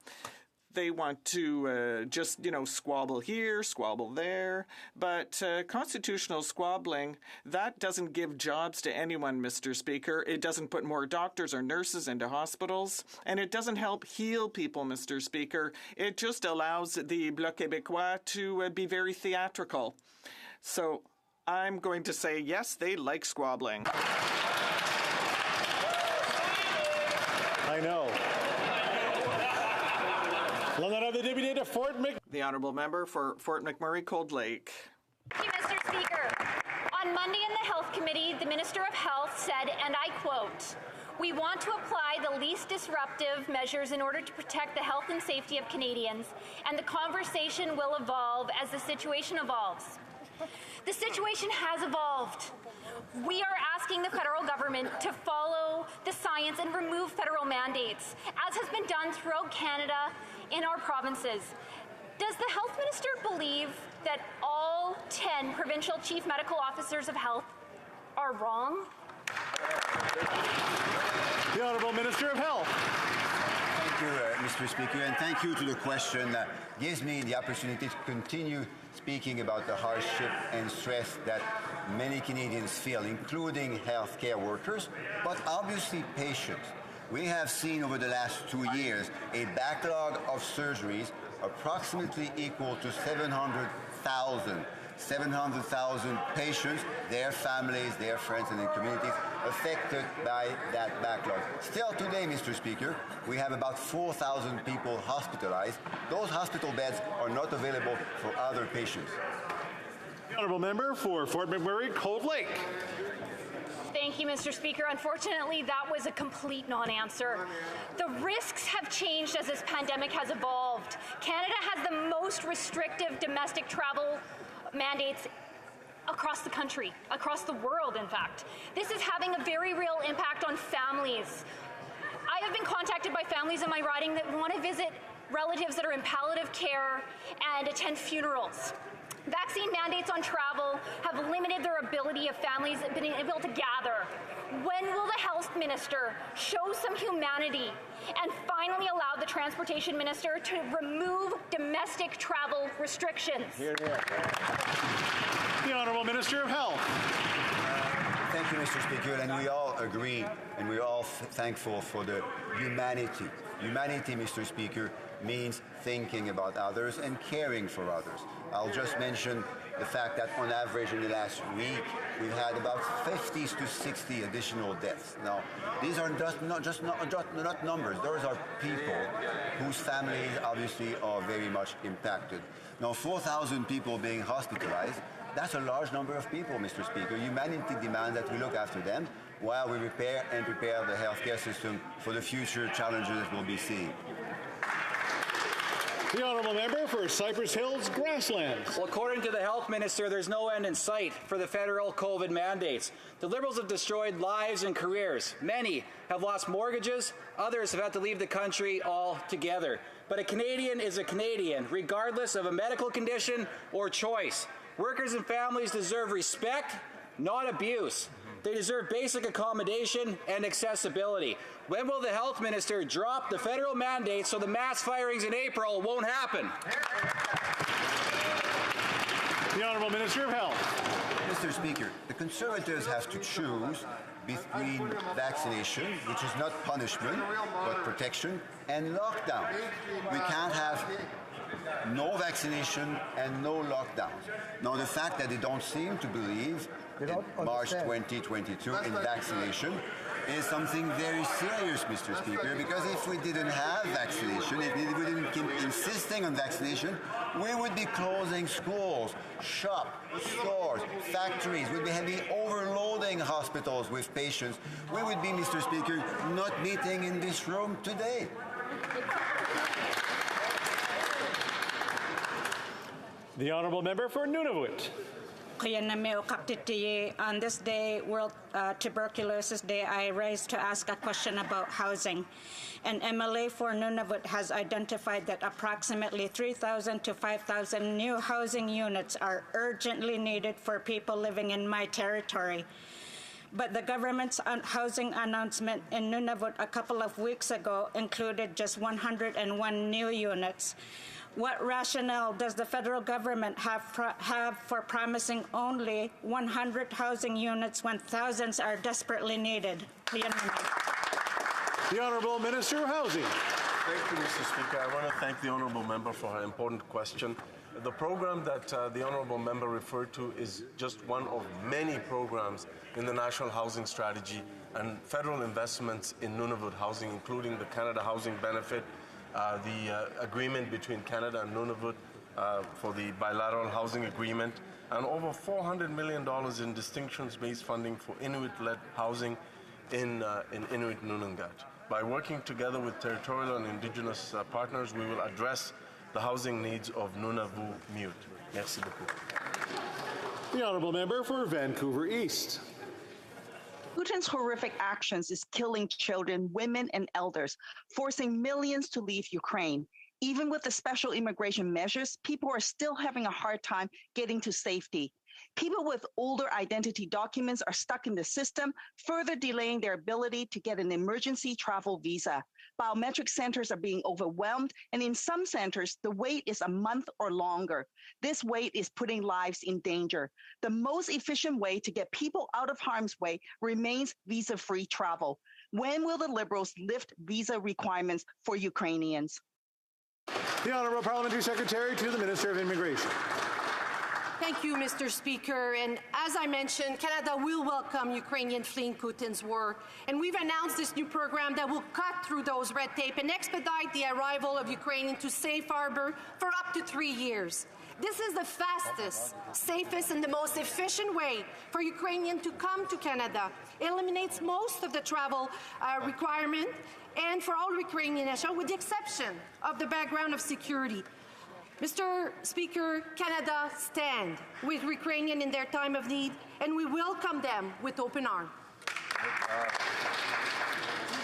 They want to just, squabble here, squabble there. But constitutional squabbling, that doesn't give jobs to anyone, Mr. Speaker. It doesn't put more doctors or nurses into hospitals. And it doesn't help heal people, Mr. Speaker. It just allows the Bloc Québécois to be very theatrical. So I'm going to say, yes, they like squabbling. I know. The Honourable Member for Fort McMurray, Cold Lake. Thank you, Mr. Speaker. On Monday in the Health Committee, the Minister of Health said, and I quote, "We want to apply the least disruptive measures in order to protect the health and safety of Canadians, and the conversation will evolve as the situation evolves." The situation has evolved. We are asking the federal government to follow the science and remove federal mandates, as has been done throughout Canada in our provinces. Does the Health Minister believe that all 10 provincial chief medical officers of health are wrong? The Honourable Minister of Health. Thank you, Mr. Speaker, and thank you to the question that gives me the opportunity to continue speaking about the hardship and stress that many Canadians feel, including healthcare workers, but obviously patients. We have seen over the last 2 years a backlog of surgeries approximately equal to 700,000 patients, their families, their friends, and their communities affected by that backlog. Still today, Mr. Speaker, we have about 4,000 people hospitalized. Those hospital beds are not available for other patients. The Honourable Member for Fort McMurray, Cold Lake. Thank you, Mr. Speaker. Unfortunately, that was a complete non-answer. The risks have changed as this pandemic has evolved. Canada has the most restrictive domestic travel mandates across the country, across the world, in fact. This is having a very real impact on families. I have been contacted by families in my riding that want to visit relatives that are in palliative care and attend funerals. Vaccine mandates on travel have limited their ability of families being able to gather. When will the Health Minister show some humanity and finally allow the Transportation Minister to remove domestic travel restrictions? Here, here. The Honourable Minister of Health. Thank you, Mr. Speaker, and we all agree and we're all thankful for the humanity. Humanity, Mr. Speaker, means thinking about others and caring for others. I'll just mention the fact that on average in the last week, we've had about 50 to 60 additional deaths. Now, these are not numbers. Those are people whose families obviously are very much impacted. Now, 4,000 people being hospitalized, that's a large number of people, Mr. Speaker. Humanity demands that we look after them while we repair and prepare the healthcare system for the future challenges that we'll be seeing. The Honourable Member for Cypress Hills Grasslands. Well, according to the Health Minister, there's no end in sight for the federal COVID mandates. The Liberals have destroyed lives and careers. Many have lost mortgages. Others have had to leave the country altogether. But a Canadian is a Canadian, regardless of a medical condition or choice. Workers and families deserve respect, not abuse. They deserve basic accommodation and accessibility. When will the Health Minister drop the federal mandate so the mass firings in April won't happen? The Honourable Minister of Health. Mr. Speaker, the Conservatives have to choose between vaccination, which is not punishment, but protection, and lockdown. We can't have no vaccination and no lockdowns. Now, the fact that they don't seem to believe in March 2022 in vaccination is something very serious, Mr. Speaker, because if we didn't have vaccination, if we didn't keep insisting on vaccination, we would be closing schools, shops, stores, factories. We'd be overloading hospitals with patients. We would be, Mr. Speaker, not meeting in this room today. The Honourable Member for Nunavut. On this day, World Tuberculosis Day, I rise to ask a question about housing. An MLA for Nunavut has identified that approximately 3,000 to 5,000 new housing units are urgently needed for people living in my territory. But the government's housing announcement in Nunavut a couple of weeks ago included just 101 new units. What rationale does the federal government have for promising only 100 housing units when thousands are desperately needed? The Honourable Minister of Housing. Thank you, Mr. Speaker. I want to thank the Honourable Member for her important question. The program that the Honourable Member referred to is just one of many programs in the National Housing Strategy and federal investments in Nunavut housing, including the Canada Housing Benefit, the agreement between Canada and Nunavut for the bilateral housing agreement, and over $400 million in distinctions-based funding for Inuit-led housing in Inuit Nunangat. By working together with territorial and Indigenous partners, we will address the housing needs of Nunavut Mute. Merci beaucoup. The Honourable Member for Vancouver East. Putin's horrific actions is killing children, women, and elders, forcing millions to leave Ukraine. Even with the special immigration measures, people are still having a hard time getting to safety. People with older identity documents are stuck in the system, further delaying their ability to get an emergency travel visa. Biometric centers are being overwhelmed, and in some centers, the wait is a month or longer. This wait is putting lives in danger. The most efficient way to get people out of harm's way remains visa-free travel. When will the Liberals lift visa requirements for Ukrainians? The Honourable Parliamentary Secretary to the Minister of Immigration. Thank you, Mr. Speaker. And as I mentioned, Canada will welcome Ukrainians fleeing Putin's war. And we've announced this new program that will cut through those red tape and expedite the arrival of Ukrainians to safe harbor for up to 3 years. This is the fastest, safest, and the most efficient way for Ukrainians to come to Canada. It eliminates most of the travel requirement and for all Ukrainian nationals, with the exception of the background of security. Mr. Speaker, Canada stands with Ukrainians in their time of need, and we welcome them with open arms.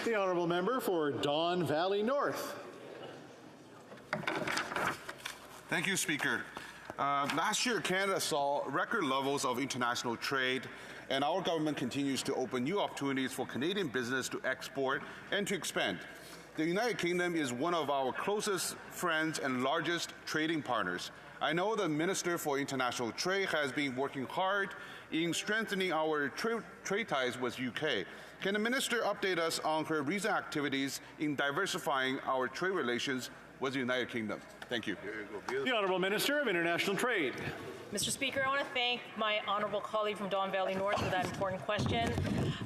The Honourable Member for Don Valley North. Thank you, Speaker. Last year, Canada saw record levels of international trade, and our government continues to open new opportunities for Canadian business to export and to expand. The United Kingdom is one of our closest friends and largest trading partners. I know the Minister for International Trade has been working hard in strengthening our trade ties with UK. Can the Minister update us on her recent activities in diversifying our trade relations with the United Kingdom? Thank you. The Honourable Minister of International Trade. Mr. Speaker, I want to thank my honourable colleague from Don Valley North for that important question.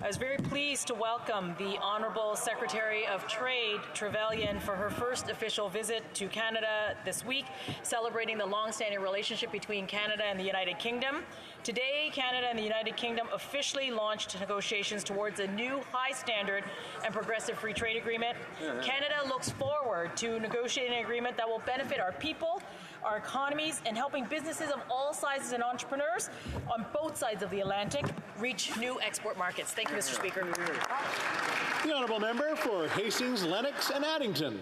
I was very pleased to welcome the Honourable Secretary of Trade, Trevelyan, for her first official visit to Canada this week, celebrating the long-standing relationship between Canada and the United Kingdom. Today, Canada and the United Kingdom officially launched negotiations towards a new high-standard and progressive free trade agreement. Canada looks forward to negotiating an agreement that will benefit our people, our economies, and helping businesses of all sizes and entrepreneurs on both sides of the Atlantic reach new export markets. Thank you, Mr. Speaker. The Honourable Member for Hastings, Lennox and Addington.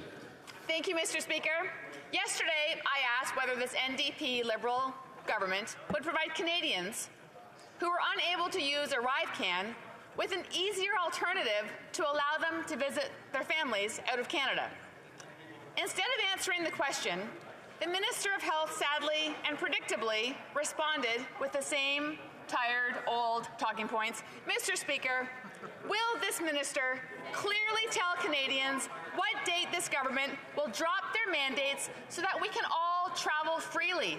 Thank you, Mr. Speaker. Yesterday, I asked whether this NDP Liberal government would provide Canadians who were unable to use ArriveCAN with an easier alternative to allow them to visit their families out of Canada. Instead of answering the question, the Minister of Health sadly and predictably responded with the same tired, old talking points. Mr. Speaker, will this minister clearly tell Canadians what date this government will drop their mandates so that we can all travel freely?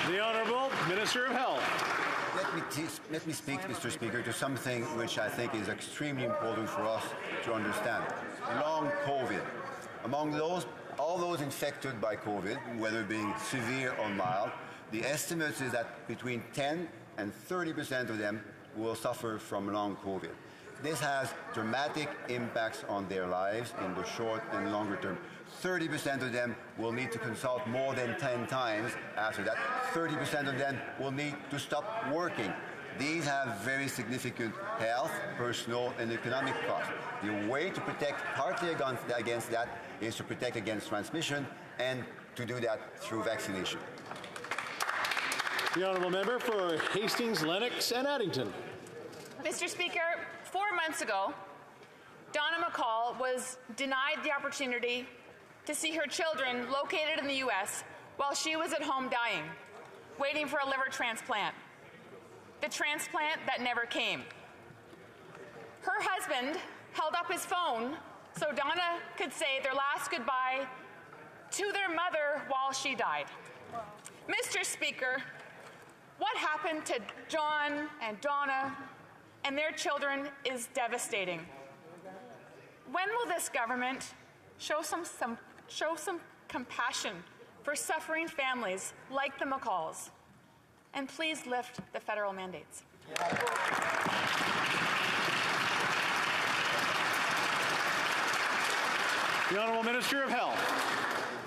The Honourable Minister of Health. Let me speak, Mr. Speaker, to something which I think is extremely important for us to understand. Long COVID. Among all those infected by COVID, whether being severe or mild, the estimate is that between 10 and 30% of them will suffer from long COVID. This has dramatic impacts on their lives in the short and longer term. 30% of them will need to consult more than 10 times after that. 30% of them will need to stop working. These have very significant health, personal, and economic costs. The way to protect partly against that is to protect against transmission and to do that through vaccination. The honourable member for Hastings, Lennox and Addington. Mr. Speaker, 4 months ago, Donna McCall was denied the opportunity to see her children located in the U.S. while she was at home dying, waiting for a liver transplant. The transplant that never came. Her husband held up his phone so Donna could say their last goodbye to their mother while she died. Mr. Speaker, what happened to John and Donna and their children is devastating. When will this government show some compassion for suffering families like the McCalls? And please lift the federal mandates. The Honourable Minister of Health.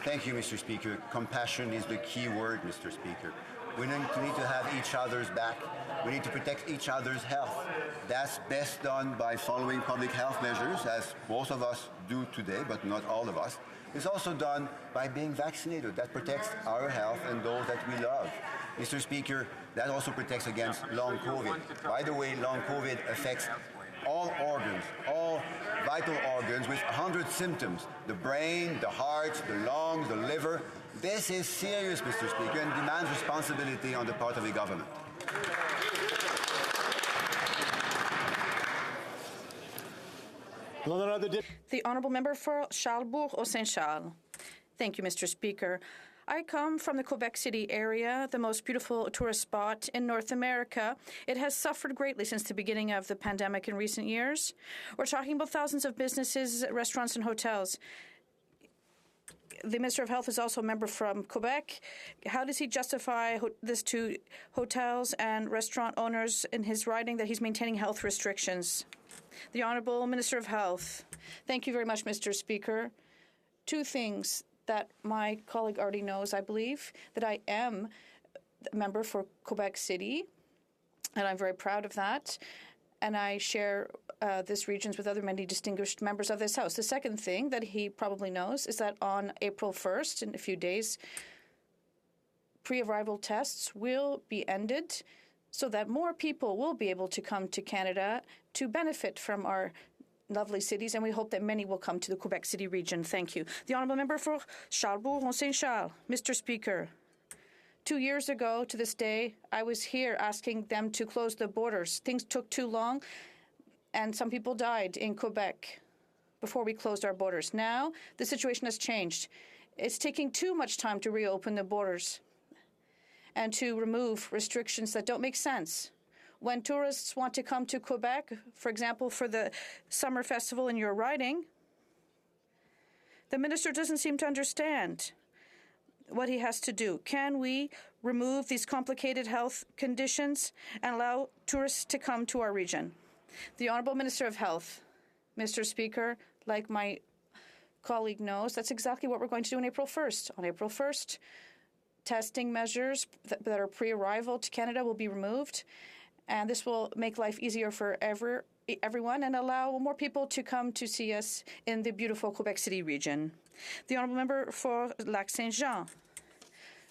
Thank you, Mr. Speaker. Compassion is the key word, Mr. Speaker. We need to have each other's back. We need to protect each other's health. That's best done by following public health measures, as most of us do today, but not all of us. It's also done by being vaccinated. That protects our health and those that we love. Mr. Speaker, that also protects against long COVID. By the way, long COVID affects all organs, all vital organs with 100 symptoms. The brain, the heart, the lungs, the liver. This is serious, Mr. Speaker, and demands responsibility on the part of the government. The Honourable Member for Charlesbourg-Saint-Charles. Thank you, Mr. Speaker. I come from the Quebec City area, the most beautiful tourist spot in North America. It has suffered greatly since the beginning of the pandemic in recent years. We're talking about thousands of businesses, restaurants, and hotels. The Minister of Health is also a member from Quebec. How does he justify this to hotels and restaurant owners in his writing that he's maintaining health restrictions? The Honourable Minister of Health. Thank you very much, Mr. Speaker. Two things that my colleague already knows, I believe, that I am a member for Quebec City, and I'm very proud of that, and I share this regions with other many distinguished members of this House. The second thing that he probably knows is that on April 1st, in a few days, pre-arrival tests will be ended so that more people will be able to come to Canada to benefit from our lovely cities, and we hope that many will come to the Quebec City region. Thank you. The Honourable Member for Charlesbourg-Saint-Charles. Mr. Speaker, 2 years ago to this day, I was here asking them to close the borders. Things took too long, and some people died in Quebec before we closed our borders. Now, the situation has changed. It's taking too much time to reopen the borders and to remove restrictions that don't make sense. When tourists want to come to Quebec, for example, for the summer festival in your riding, the minister doesn't seem to understand what he has to do. Can we remove these complicated health conditions and allow tourists to come to our region? The Honourable Minister of Health. Mr. Speaker, like my colleague knows, that's exactly what we're going to do on April 1st. On April 1st, testing measures that are pre-arrival to Canada will be removed, and this will make life easier for everyone and allow more people to come to see us in the beautiful Quebec City region. The Honourable Member for Lac-Saint-Jean.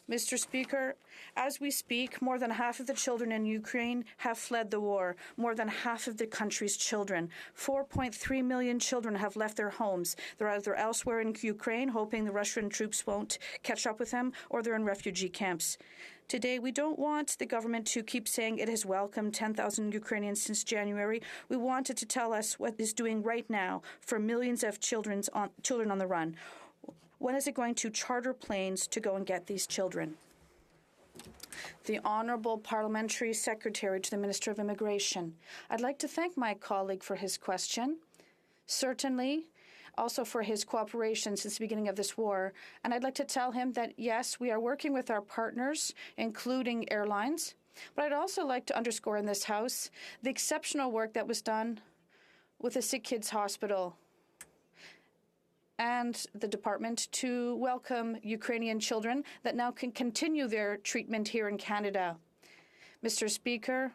Mr. Speaker, as we speak, more than half of the children in Ukraine have fled the war. More than half of the country's children. 4.3 million children have left their homes. They're either elsewhere in Ukraine, hoping the Russian troops won't catch up with them, or they're in refugee camps. Today, we don't want the government to keep saying it has welcomed 10,000 Ukrainians since January. We want it to tell us what it's doing right now for millions of children on the run. When is it going to charter planes to go and get these children? The Honourable Parliamentary Secretary to the Minister of Immigration. I'd like to thank my colleague for his question, certainly also for his cooperation since the beginning of this war. And I'd like to tell him that, yes, we are working with our partners, including airlines. But I'd also like to underscore in this House the exceptional work that was done with the Sick Kids Hospital and the department to welcome Ukrainian children that now can continue their treatment here in Canada. Mr. Speaker,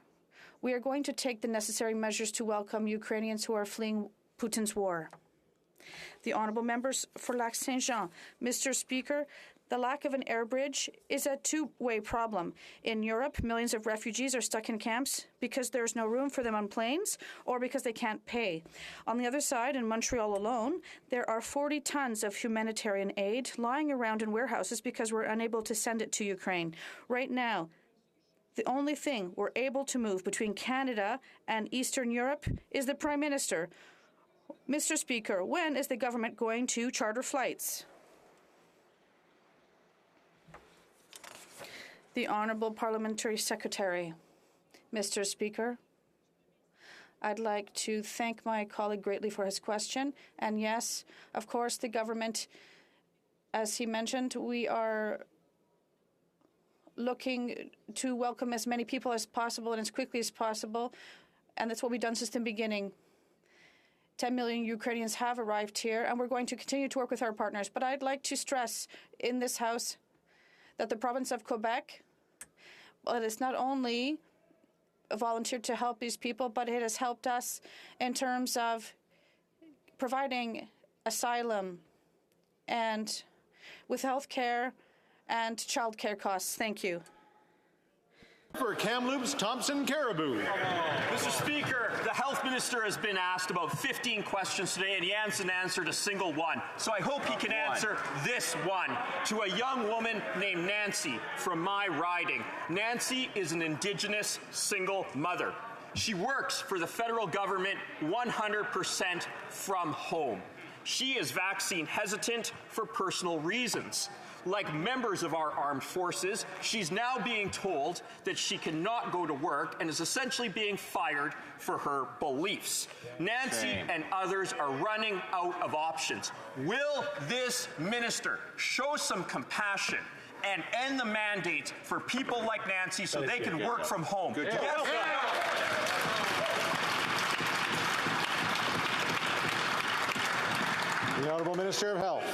we are going to take the necessary measures to welcome Ukrainians who are fleeing Putin's war. The Honourable Members for Lac-Saint-Jean. Mr. Speaker, The lack of an air bridge is a two-way problem. In Europe, millions of refugees are stuck in camps because there's no room for them on planes or because they can't pay. On the other side, in Montreal alone, there are 40 tons of humanitarian aid lying around in warehouses because we're unable to send it to Ukraine. Right now, the only thing we're able to move between Canada and Eastern Europe is the Prime Minister. Mr. Speaker, when is the government going to charter flights? The Honourable Parliamentary Secretary. Mr. Speaker, I'd like to thank my colleague greatly for his question. And yes, of course, the government, as he mentioned, we are looking to welcome as many people as possible and as quickly as possible. And that's what we've done since the beginning. 10 million Ukrainians have arrived here, and we're going to continue to work with our partners. But I'd like to stress in this House that the province of Quebec, well, it has not only volunteered to help these people, but it has helped us in terms of providing asylum and with health care and child care costs. Thank you. For Kamloops, Thompson Caribou. Mr. Speaker, the Health Minister has been asked about 15 questions today, and he hasn't answered a single one. So I hope he can answer this one. To a young woman named Nancy from my riding. Nancy is an Indigenous single mother. She works for the federal government 100% from home. She is vaccine hesitant for personal reasons. Like members of our armed forces, she's now being told that she cannot go to work and is essentially being fired for her beliefs. Nancy and others are running out of options. Will this minister show some compassion and end the mandate for people like Nancy so they can work from home? Good job. The Honourable Minister of Health.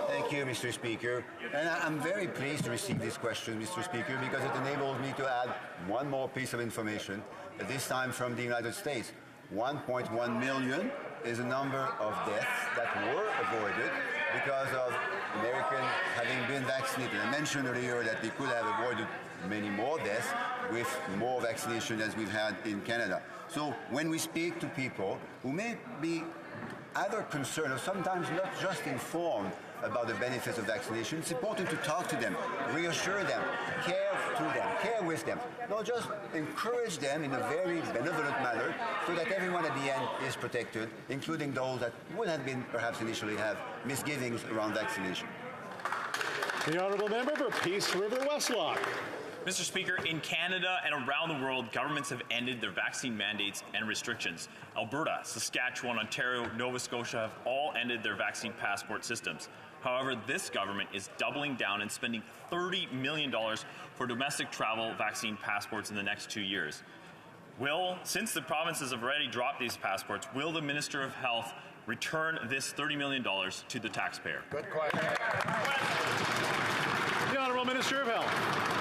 Thank you, Mr. Speaker. And I'm very pleased to receive this question, Mr. Speaker, because it enables me to add one more piece of information, this time from the United States. 1.1 million is the number of deaths that were avoided because of Americans having been vaccinated. I mentioned earlier that they could have avoided many more deaths with more vaccination as we've had in Canada. So when we speak to people who may be either concerned or sometimes not just informed about the benefits of vaccination, it's important to talk to them, reassure them, care to them, care with them. Not just encourage them in a very benevolent manner so that everyone at the end is protected, including those that would have been perhaps initially have misgivings around vaccination. The Honourable Member for Peace River Westlock. Mr. Speaker, in Canada and around the world, governments have ended their vaccine mandates and restrictions. Alberta, Saskatchewan, Ontario, Nova Scotia have all ended their vaccine passport systems. However, this government is doubling down and spending $30 million for domestic travel vaccine passports in the next 2 years. Since the provinces have already dropped these passports, will the Minister of Health return this $30 million to the taxpayer? Good question. The Honourable Minister of Health.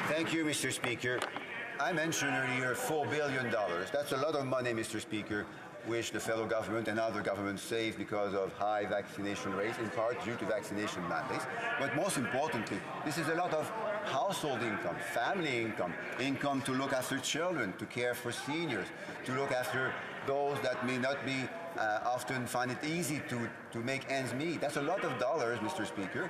Thank you, Mr. Speaker. I mentioned earlier $4 billion. That's a lot of money, Mr. Speaker, which the federal government and other governments save because of high vaccination rates, in part due to vaccination mandates. But most importantly, this is a lot of household income, family income, income to look after children, to care for seniors, to look after those that may not be often find it easy to make ends meet. That's a lot of dollars, Mr. Speaker.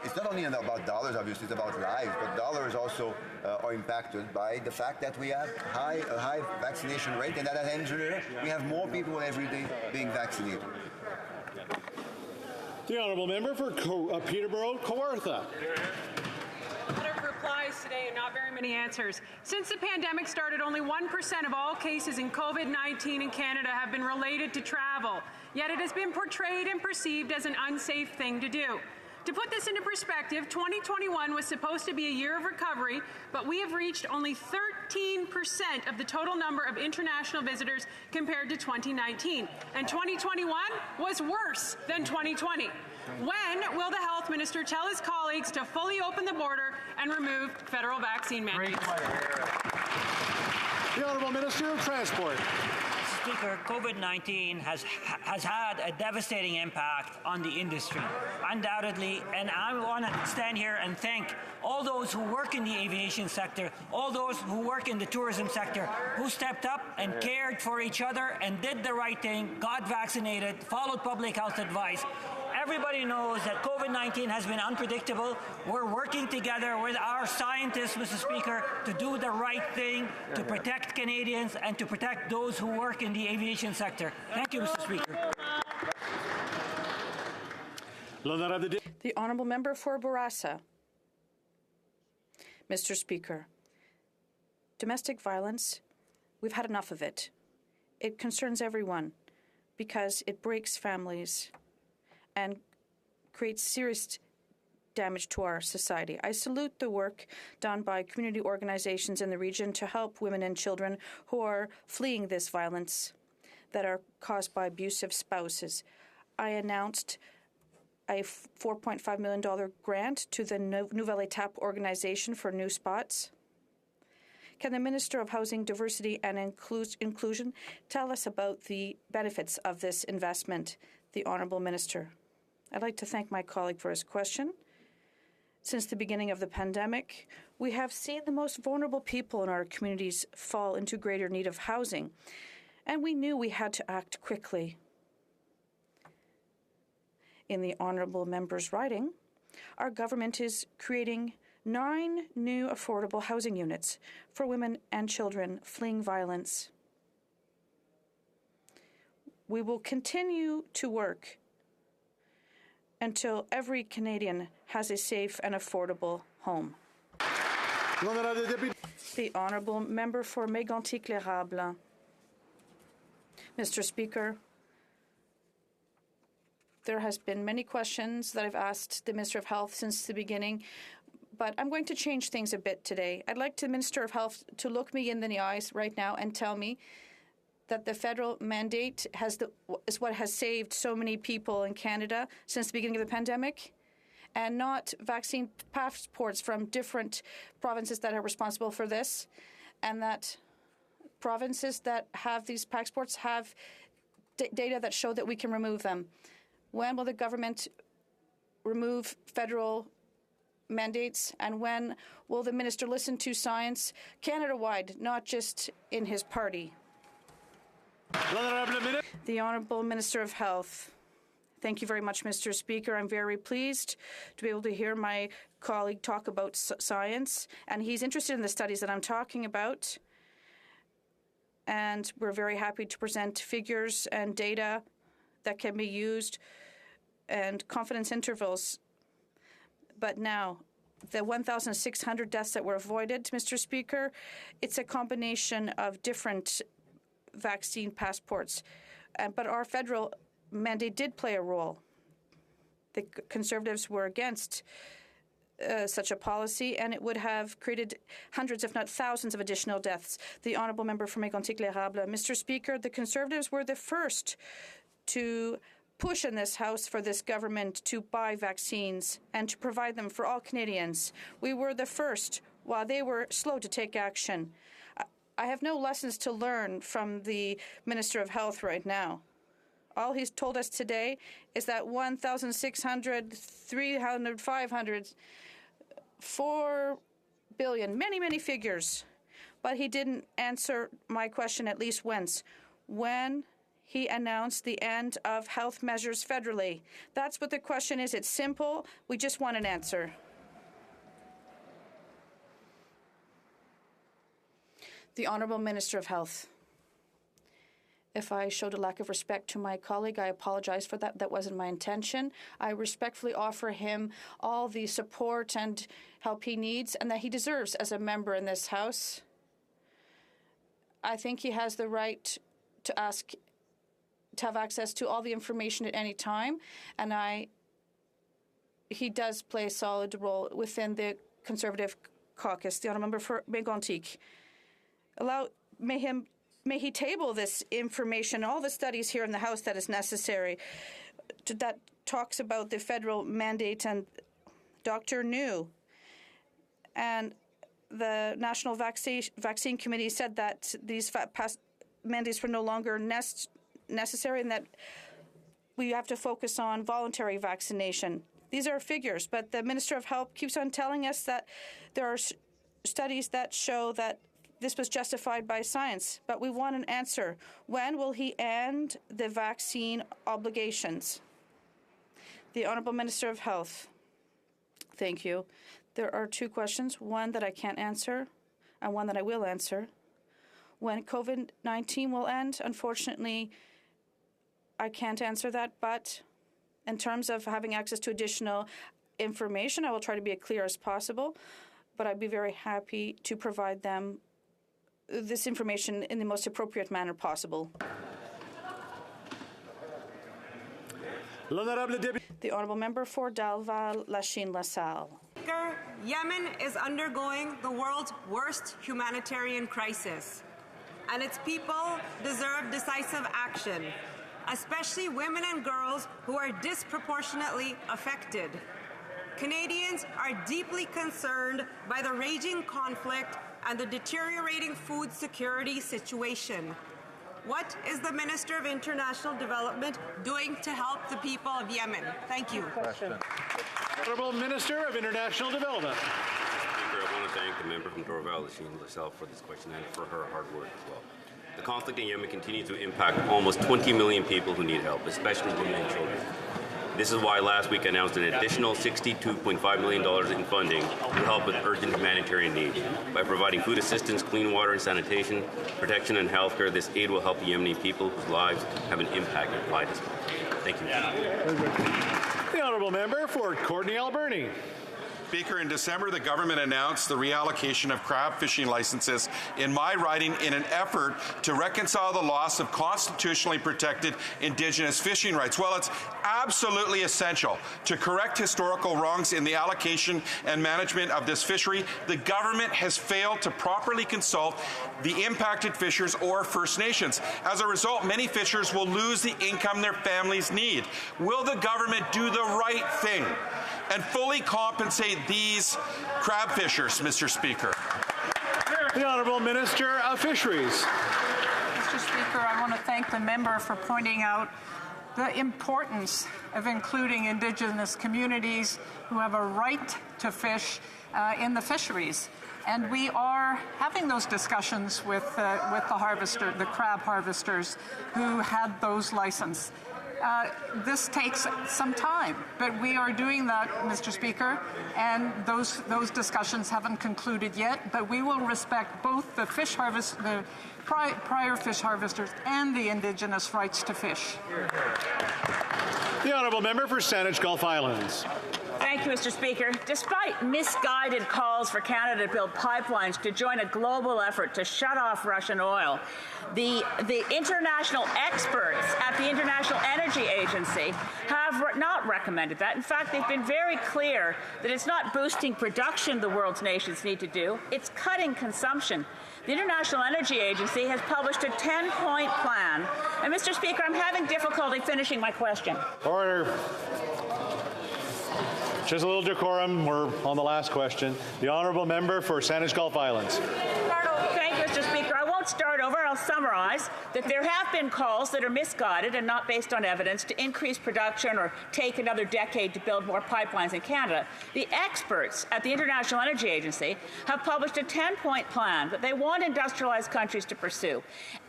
It's not only about dollars, obviously, it's about lives, but dollars also are impacted by the fact that we have a high vaccination rate, and that at engineer, we have more people every day being vaccinated. The Honourable Member for Peterborough, Kawartha. A lot of replies today and not very many answers. Since the pandemic started, only 1% of all cases in COVID-19 in Canada have been related to travel, yet it has been portrayed and perceived as an unsafe thing to do. To put this into perspective, 2021 was supposed to be a year of recovery, but we have reached only 13% of the total number of international visitors compared to 2019. And 2021 was worse than 2020. When will the Health Minister tell his colleagues to fully open the border and remove federal vaccine mandates? The Honourable Minister of Transport. Speaker, COVID-19 has had a devastating impact on the industry, undoubtedly, and I want to stand here and thank all those who work in the aviation sector, all those who work in the tourism sector, who stepped up and cared for each other and did the right thing, got vaccinated, followed public health advice. Everybody knows that COVID-19 has been unpredictable. We're working together with our scientists, Mr. Speaker, to do the right thing, to protect Canadians and to protect those who work in the aviation sector. Thank you, Mr. Speaker. The Honourable Member for Bourassa. Mr. Speaker, domestic violence, we've had enough of it. It concerns everyone because it breaks families and creates serious damage to our society. I salute the work done by community organizations in the region to help women and children who are fleeing this violence that are caused by abusive spouses. I announced a $4.5 million grant to the Nouvelle Étape organization for new spots. Can the Minister of Housing, Diversity and Inclusion tell us about the benefits of this investment? The Honourable Minister. I'd like to thank my colleague for his question. Since the beginning of the pandemic, we have seen the most vulnerable people in our communities fall into greater need of housing, and we knew we had to act quickly. In the Honourable Member's writing, our government is creating 9 new affordable housing units for women and children fleeing violence. We will continue to work until every Canadian has a safe and affordable home. The Honourable Member for Mégantic-l'Érable. Mr. Speaker, there has been many questions that I've asked the Minister of Health since the beginning, but I'm going to change things a bit today. I'd like the Minister of Health to look me in the eyes right now and tell me that the federal mandate is what has saved so many people in Canada since the beginning of the pandemic, and not vaccine passports from different provinces that are responsible for this, and that provinces that have these passports have data that show that we can remove them. When will the government remove federal mandates, and when will the minister listen to science Canada-wide, not just in his party? The Honourable Minister of Health. Thank you very much, Mr. Speaker. I'm very pleased to be able to hear my colleague talk about science, and he's interested in the studies that I'm talking about. And we're very happy to present figures and data that can be used and confidence intervals. But now, the 1,600 deaths that were avoided, Mr. Speaker, it's a combination of different vaccine passports. But our federal mandate did play a role. The Conservatives were against such a policy, and it would have created hundreds, if not thousands, of additional deaths. The Honourable Member for Mégantic-l'Érable. Mr. Speaker, the Conservatives were the first to push in this House for this government to buy vaccines and to provide them for all Canadians. We were the first, while they were slow to take action. I have no lessons to learn from the Minister of Health right now. All he's told us today is that 1,600, 300, 500, 4 billion, many, many figures. But he didn't answer my question at least once. When he announced the end of health measures federally. That's what the question is. It's simple. We just want an answer. The Honourable Minister of Health. If I showed a lack of respect to my colleague, I apologize for that. That wasn't my intention. I respectfully offer him all the support and help he needs and that he deserves as a member in this House. I think he has the right to have access to all the information at any time, and he does play a solid role within the Conservative caucus. The Honourable Member for Mégantic. May he table this information, all the studies here in the House that is necessary, that talks about the federal mandate and Dr. New. And the National Vaccine Committee said that these mandates were no longer necessary and that we have to focus on voluntary vaccination. These are figures, but the Minister of Health keeps on telling us that there are studies that show that this was justified by science. But we want an answer. When will he end the vaccine obligations? The Honourable Minister of Health. Thank you. There are two questions, one that I can't answer and one that I will answer. When COVID-19 will end, unfortunately, I can't answer that, but in terms of having access to additional information, I will try to be as clear as possible, but I'd be very happy to provide them this information in the most appropriate manner possible. The Honourable Member for Dalval-Lachine-LaSalle. Speaker, Yemen is undergoing the world's worst humanitarian crisis, and its people deserve decisive action, especially women and girls who are disproportionately affected. Canadians are deeply concerned by the raging conflict and the deteriorating food security situation. What is the Minister of International Development doing to help the people of Yemen? Thank you. Honourable Minister of International Development. Speaker, I want to thank the member from Dalval-Lachine-LaSalle for this question and for her hard work as well. The conflict in Yemen continues to impact almost 20 million people who need help, especially women and children. This is why last week I announced an additional $62.5 million in funding to help with urgent humanitarian needs. By providing food assistance, clean water and sanitation, protection and health care, this aid will help the Yemeni people whose lives have an impact applied as well. Thank you. The Honourable Member for Courtenay Alberni. Speaker, in December, the government announced the reallocation of crab fishing licenses in my riding in an effort to reconcile the loss of constitutionally protected Indigenous fishing rights. Well, it's absolutely essential to correct historical wrongs in the allocation and management of this fishery. The government has failed to properly consult the impacted fishers or First Nations. As a result, many fishers will lose the income their families need. Will the government do the right thing and fully compensate these crab fishers, Mr. Speaker? The Honourable Minister of Fisheries. Mr. Speaker, I want to thank the member for pointing out the importance of including Indigenous communities who have a right to fish in the fisheries. And we are having those discussions with the crab harvesters who had those licenses. This takes some time, but we are doing that, Mr. Speaker, and those discussions haven't concluded yet, but we will respect both the prior fish harvesters and the Indigenous rights to fish. The Honourable Member for Saanich Gulf Islands. Thank you, Mr. Speaker. Despite misguided calls for Canada to build pipelines to join a global effort to shut off Russian oil, the international experts at the International Energy Agency have not recommended that. In fact, they've been very clear that it's not boosting production the world's nations need to do, it's cutting consumption. The International Energy Agency has published a 10-point plan. And, Mr. Speaker, I'm having difficulty finishing my question. Order. Just a little decorum. We're on the last question. The Honourable Member for Saanich Gulf Islands. Thank you, Mr. Speaker. I won't start over. I'll summarize that there have been calls that are misguided and not based on evidence to increase production or take another decade to build more pipelines in Canada. The experts at the International Energy Agency have published a 10-point plan that they want industrialized countries to pursue,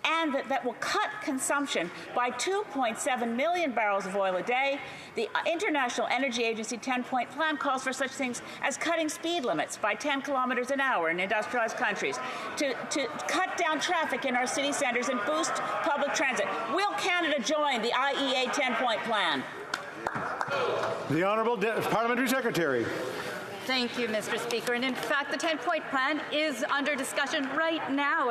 and that will cut consumption by 2.7 million barrels of oil a day. The International Energy Agency 10-point plan calls for such things as cutting speed limits by 10 kilometers an hour in industrialized countries, to cut down traffic in our city centres and boost public transit. Will Canada join the IEA 10-point plan? The Honourable Parliamentary Secretary. Thank you, Mr. Speaker. And in fact, the 10-point plan is under discussion right now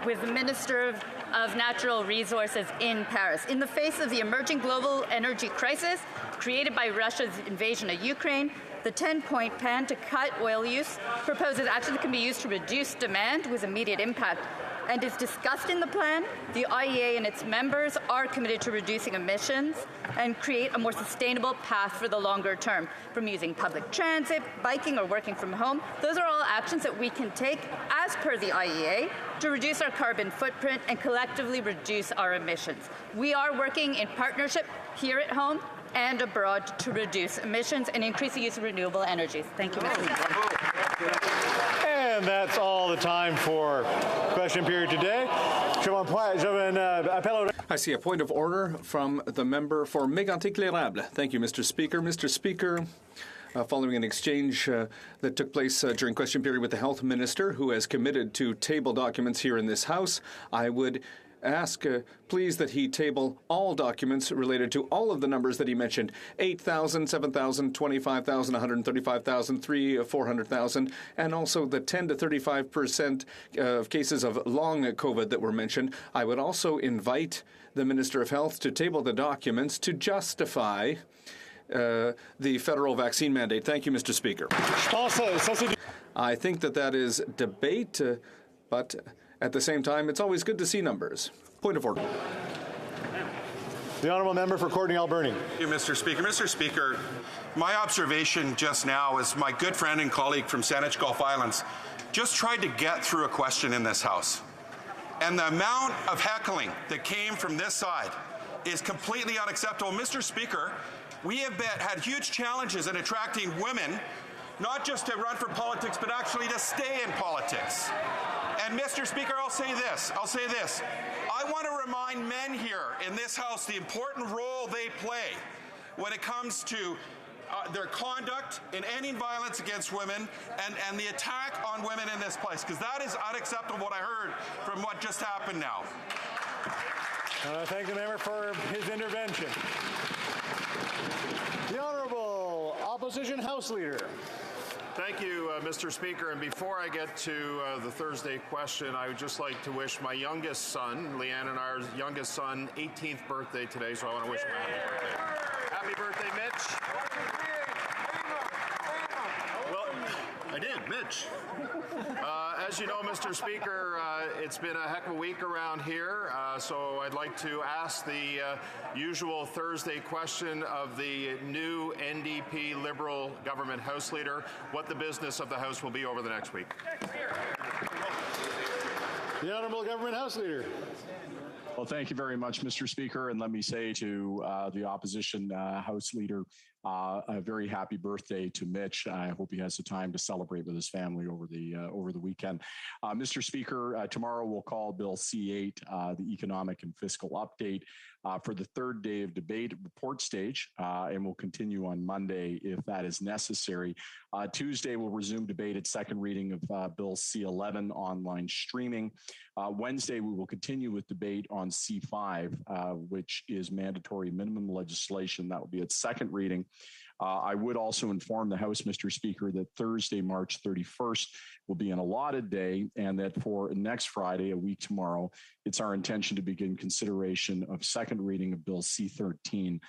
with the Minister of Natural Resources in Paris. In the face of the emerging global energy crisis created by Russia's invasion of Ukraine, the 10-point plan to cut oil use proposes action that can be used to reduce demand with immediate impact. and is discussed in the plan, the IEA and its members are committed to reducing emissions and create a more sustainable path for the longer term. From using public transit, biking, or working from home, those are all actions that we can take as per the IEA to reduce our carbon footprint and collectively reduce our emissions. We are working in partnership here at home and abroad to reduce emissions and increase the use of renewable energies. Thank you, Mr. Speaker. And that's all the time for question period today. I see a point of order from the member for Mégantic-L'Érable. Thank you, Mr. Speaker. Mr. Speaker, following an exchange that took place during question period with the health minister, who has committed to table documents here in this House, I would ask, please, that he table all documents related to all of the numbers that he mentioned: 8,000, 7,000, 25,000, 135,000, 400,000, and also the 10 to 35% of cases of long COVID that were mentioned. I would also invite the Minister of Health to table the documents to justify the federal vaccine mandate. Thank you, Mr. Speaker. I think that is debate, but at the same time, it's always good to see numbers. Point of order. The honourable member for Courtenay-Alberni. Thank you, Mr. Speaker. Mr. Speaker, my observation just now is my good friend and colleague from Saanich Gulf Islands just tried to get through a question in this House. And the amount of heckling that came from this side is completely unacceptable. Mr. Speaker, we have had huge challenges in attracting women, not just to run for politics, but actually to stay in politics. And Mr. Speaker, I'll say this. I want to remind men here in this House the important role they play when it comes to their conduct in ending violence against women and the attack on women in this place, because that is unacceptable, what I heard from what just happened now. I thank the member for his intervention. The Honourable Opposition House Leader. Thank you, Mr. Speaker. And before I get to the Thursday question, I would just like to wish my youngest son, Leanne and our youngest son, 18th birthday today. So I want to wish him a happy birthday. Happy birthday, Mitch. Well, I did, Mitch. As you know, Mr. Speaker, it's been a heck of a week around here, so I'd like to ask the usual Thursday question of the new NDP Liberal Government House Leader, what the business of the House will be over the next week. The Honourable Government House Leader. Well, thank you very much, Mr. Speaker, and let me say to the Opposition House Leader, a very happy birthday to Mitch. I hope he has the time to celebrate with his family over the weekend. Mr. Speaker, tomorrow we'll call Bill C-8, the Economic and Fiscal Update, for the third day of debate report stage, and we'll continue on Monday if that is necessary. Tuesday, we'll resume debate at second reading of Bill C-11 online streaming. Wednesday, we will continue with debate on C-5, which is mandatory minimum legislation. That will be at second reading. I would also inform the House, Mr. Speaker, that Thursday, March 31st will be an allotted day, and that for next Friday, a week tomorrow, it's our intention to begin consideration of second reading of Bill C-13